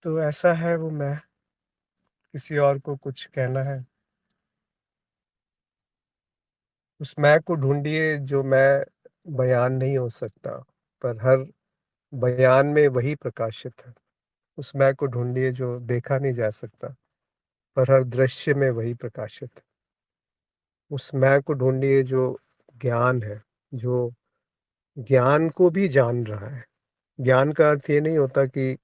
Speaker 1: तो ऐसा है वो मैं। किसी और को कुछ कहना है? उस मैं को ढूंढिए जो मैं बयान नहीं हो सकता, पर हर बयान में वही प्रकाशित है। उस मैं को ढूंढिए जो देखा नहीं जा सकता, पर हर दृश्य में वही प्रकाशित है। उस मैं को ढूंढिए जो ज्ञान है, जो ज्ञान को भी जान रहा है। ज्ञान का अर्थ ये नहीं होता कि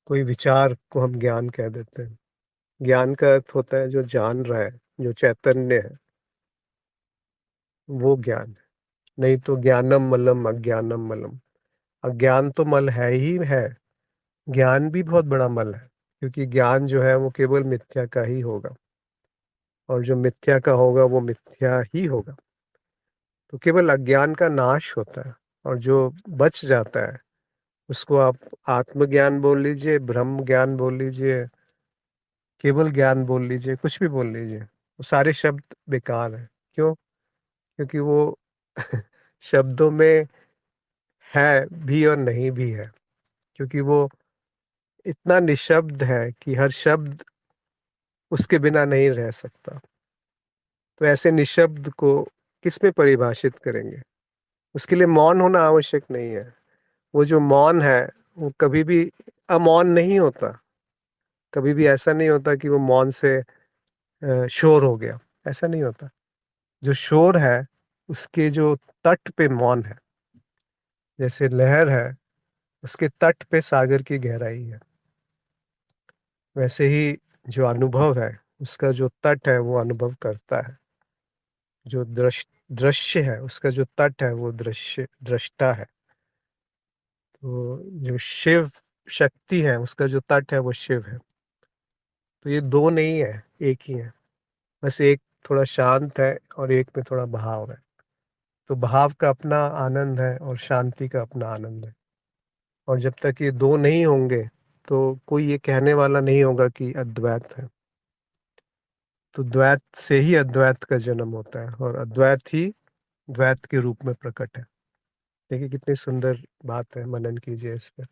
Speaker 1: कोई विचार को हम ज्ञान कह देते हैं। ज्ञान का अर्थ होता है जो जान रहा है, जो चैतन्य है, वो ज्ञान है। नहीं तो ज्ञानम मलम अज्ञानम मलम। अज्ञान तो मल है ही है, ज्ञान भी बहुत बड़ा मल है, क्योंकि ज्ञान जो है वो केवल मिथ्या का ही होगा, और जो मिथ्या का होगा वो मिथ्या ही होगा। तो केवल अज्ञान का नाश होता है, और जो बच जाता है उसको आप आत्मज्ञान बोल लीजिए, ब्रह्म ज्ञान बोल लीजिए, केवल ज्ञान बोल लीजिए, कुछ भी बोल लीजिए, वो सारे शब्द बेकार हैं। क्यों? क्योंकि वो शब्दों में है भी और नहीं भी है, क्योंकि वो इतना निशब्द है कि हर शब्द उसके बिना नहीं रह सकता। तो ऐसे निशब्द को किस में परिभाषित करेंगे? उसके लिए मौन होना आवश्यक नहीं है। वो जो मौन है वो कभी भी अमौन नहीं होता। कभी भी ऐसा नहीं होता कि वो मौन से शोर हो गया, ऐसा नहीं होता। जो शोर है उसके जो तट पे मौन है, जैसे लहर है उसके तट पे सागर की गहराई है, वैसे ही जो अनुभव है उसका जो तट है वो अनुभव करता है। जो दृश्य है उसका जो तट है वो दृश्य दृष्टा है। तो जो शिव शक्ति है उसका जो तट है वो शिव है। तो ये दो नहीं है, एक ही है। बस एक थोड़ा शांत है और एक में थोड़ा बहाव है। तो भाव का अपना आनंद है और शांति का अपना आनंद है। और जब तक ये दो नहीं होंगे तो कोई ये कहने वाला नहीं होगा कि अद्वैत है। तो द्वैत से ही अद्वैत का जन्म होता है और अद्वैत ही द्वैत के रूप में प्रकट है। देखिए कितनी सुंदर बात है, मनन कीजिए इस पर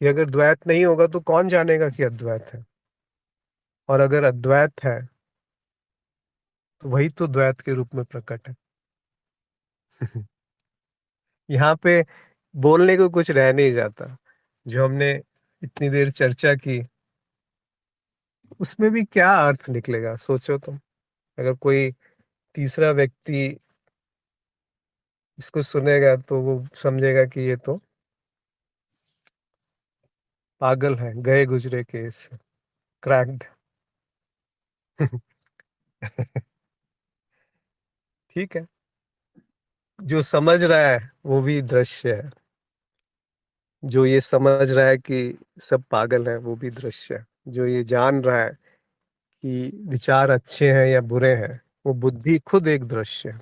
Speaker 1: कि अगर द्वैत नहीं होगा तो कौन जानेगा कि अद्वैत है, और अगर अद्वैत है तो वही तो द्वैत के रूप में प्रकट है। यहाँ पे बोलने को कुछ रह नहीं जाता। जो हमने इतनी देर चर्चा की उसमें भी क्या अर्थ निकलेगा, सोचो तुम। अगर कोई तीसरा व्यक्ति इसको सुनेगा तो वो समझेगा कि ये तो पागल है, गए गुजरे केस, क्रैक्ड। ठीक है, जो समझ रहा है वो भी दृश्य है, जो ये समझ रहा है कि सब पागल है वो भी दृश्य है, जो ये जान रहा है कि विचार अच्छे हैं या बुरे हैं वो बुद्धि खुद एक दृश्य है,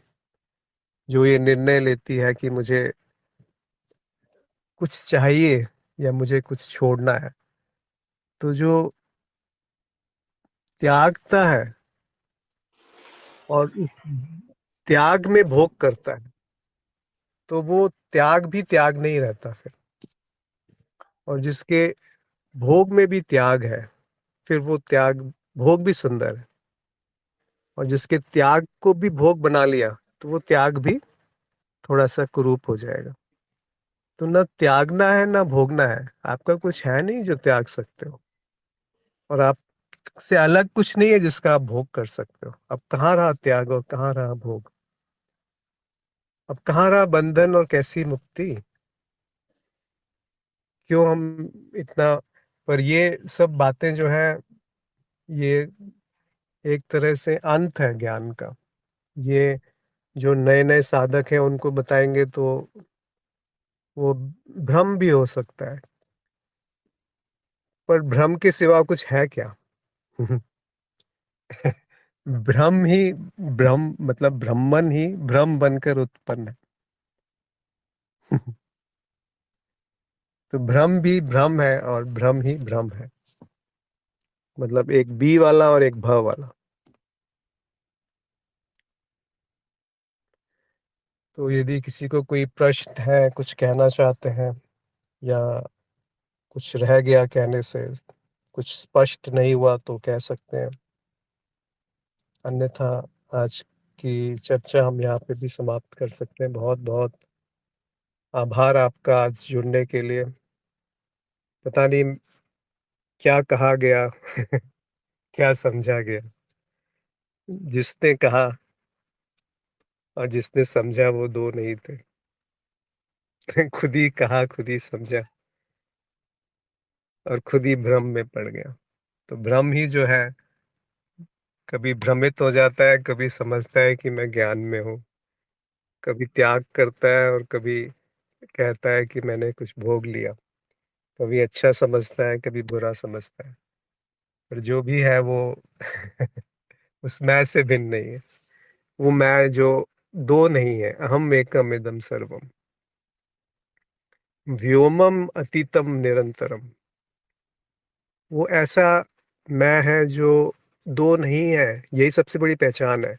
Speaker 1: जो ये निर्णय लेती है कि मुझे कुछ चाहिए या मुझे कुछ छोड़ना है, तो जो त्यागता है और उस त्याग में भोग करता है तो वो त्याग भी त्याग नहीं रहता फिर। और जिसके भोग में भी त्याग है फिर वो त्याग भोग भी सुंदर है, और जिसके त्याग को भी भोग बना लिया तो वो त्याग भी थोड़ा सा कुरूप हो जाएगा। तो ना त्यागना है ना भोगना है, आपका कुछ है नहीं जो त्याग सकते हो, और आप से अलग कुछ नहीं है जिसका आप भोग कर सकते हो। अब कहाँ रहा त्याग और कहाँ रहा भोग, अब कहाँ रहा बंधन और कैसी मुक्ति। क्यों हम इतना, पर ये सब बातें जो है ये एक तरह से अंत है ज्ञान का। ये जो नए नए साधक हैं उनको बताएंगे तो वो भ्रम भी हो सकता है, पर भ्रम के सिवा कुछ है क्या। भ्रम ही भ्रम, मतलब ब्रह्मन ही भ्रम बनकर उत्पन्न है। तो भ्रम भी भ्रम है और भ्रम ही भ्रम है, मतलब एक बी वाला और एक भ वाला। तो यदि किसी को कोई प्रश्न है, कुछ कहना चाहते हैं, या कुछ रह गया कहने से, कुछ स्पष्ट नहीं हुआ तो कह सकते हैं, अन्यथा आज की चर्चा हम यहाँ पे भी समाप्त कर सकते हैं। बहुत बहुत आभार आपका आज जुड़ने के लिए। पता नहीं क्या कहा गया, क्या समझा गया। जिसने कहा और जिसने समझा वो दो नहीं थे। खुद ही कहा, खुद ही समझा और खुद ही भ्रम में पड़ गया। तो भ्रम ही जो है कभी भ्रमित हो जाता है, कभी समझता है कि मैं ज्ञान में हूँ, कभी त्याग करता है और कभी कहता है कि मैंने कुछ भोग लिया, कभी अच्छा समझता है कभी बुरा समझता है। पर जो भी है वो उस मैं से भिन्न नहीं है। वो मैं जो दो नहीं है, अहम एकम इदम सर्वम, व्योमम अतीतम निरंतरम। वो ऐसा मैं है जो दो नहीं है, यही सबसे बड़ी पहचान है।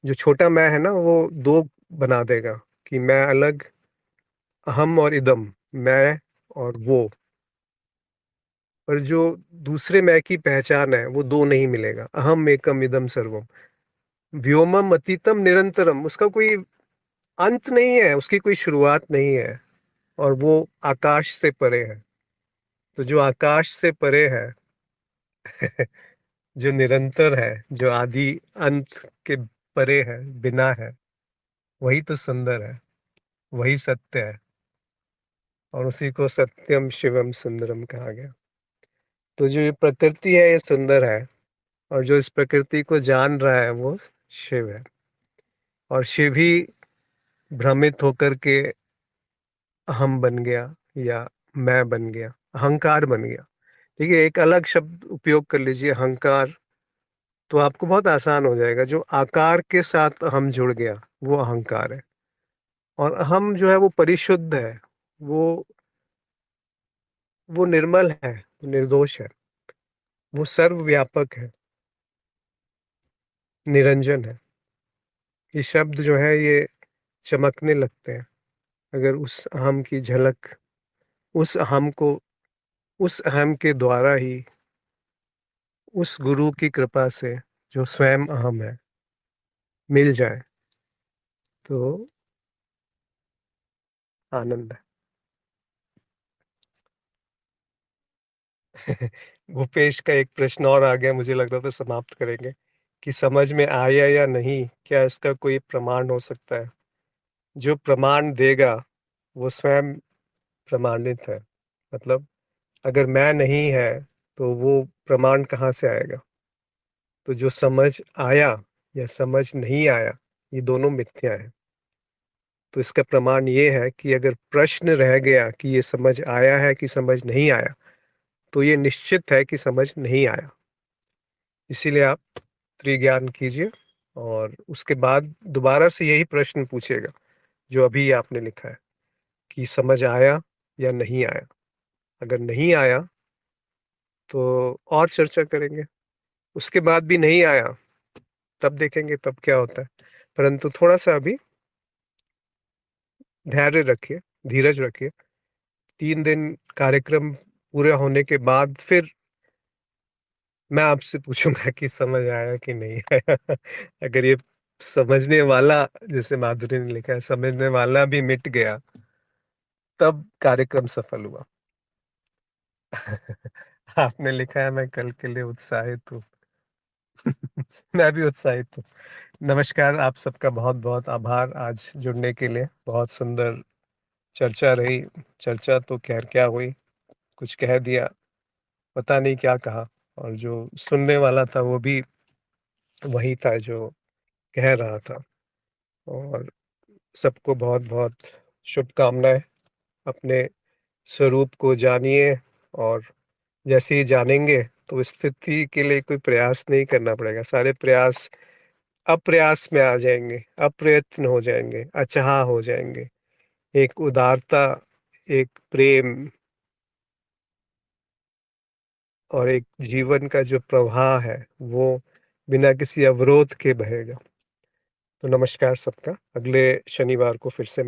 Speaker 1: जो छोटा मैं है ना वो दो बना देगा कि मैं अलग, अहम और इदम, मैं और वो। पर जो दूसरे मैं की पहचान है वो दो नहीं मिलेगा, अहम एकम इदम सर्वम, व्योमम अतीतम निरंतरम। उसका कोई अंत नहीं है, उसकी कोई शुरुआत नहीं है, और वो आकाश से परे है। तो जो आकाश से परे है, जो निरंतर है, जो आदि अंत के परे है, बिना है, वही तो सुंदर है, वही सत्य है, और उसी को सत्यम शिवम सुंदरम कहा गया। तो जो ये प्रकृति है ये सुंदर है, और जो इस प्रकृति को जान रहा है वो शिव है। और शिव ही भ्रमित होकर के अहम बन गया या मैं बन गया, अहंकार बन गया। ठीक है, एक अलग शब्द उपयोग कर लीजिए, अहंकार, तो आपको बहुत आसान हो जाएगा। जो आकार के साथ हम जुड़ गया वो अहंकार है, और अहम जो है वो परिशुद्ध है, वो वो निर्मल है, निर्दोष है, वो सर्वव्यापक है, निरंजन है। ये शब्द जो है ये चमकने लगते हैं अगर उस अहम की झलक, उस अहम को, उस अहम के द्वारा ही, उस गुरु की कृपा से जो स्वयं अहम है, मिल जाए तो आनंद है। भूपेश का एक प्रश्न और आ गया, मुझे लग रहा था समाप्त करेंगे कि समझ में आया या नहीं, क्या इसका कोई प्रमाण हो सकता है? जो प्रमाण देगा वो स्वयं प्रमाणित है। मतलब अगर मैं नहीं है तो वो प्रमाण कहाँ से आएगा? तो जो समझ आया या समझ नहीं आया, ये दोनों मिथ्या है। तो इसका प्रमाण ये है कि अगर प्रश्न रह गया कि ये समझ आया है कि समझ नहीं आया, तो ये निश्चित है कि समझ नहीं आया। इसीलिए आप त्रिज्ञान कीजिए और उसके बाद दोबारा से यही प्रश्न पूछेगा जो अभी आपने लिखा है कि समझ आया या नहीं आया। अगर नहीं आया तो और चर्चा करेंगे, उसके बाद भी नहीं आया तब देखेंगे तब क्या होता है। परंतु थोड़ा सा अभी धैर्य रखिए, धीरज रखिए। 3 दिन कार्यक्रम पूरे होने के बाद फिर मैं आपसे पूछूंगा कि समझ आया कि नहीं आया। अगर ये समझने वाला, जैसे माधुरी ने लिखा है, समझने वाला भी मिट गया, तब कार्यक्रम सफल हुआ। आपने लिखा है मैं कल के लिए उत्साहित हूँ। मैं भी उत्साहित हूँ। नमस्कार, आप सबका बहुत बहुत आभार आज जुड़ने के लिए। बहुत सुंदर चर्चा रही। चर्चा तो खैर क्या हुई, कुछ कह दिया, पता नहीं क्या कहा, और जो सुनने वाला था वो भी वही था जो कह रहा था। और सबको बहुत बहुत शुभकामनाएं। अपने स्वरूप को जानिए, और जैसे ही जानेंगे तो स्थिति के लिए कोई प्रयास नहीं करना पड़ेगा। सारे प्रयास अप्रयास में आ जाएंगे, अप्रयत्न हो जाएंगे, अचाह हो जाएंगे। एक उदारता, एक प्रेम और एक जीवन का जो प्रवाह है वो बिना किसी अवरोध के बहेगा। तो नमस्कार सबका, अगले शनिवार को फिर से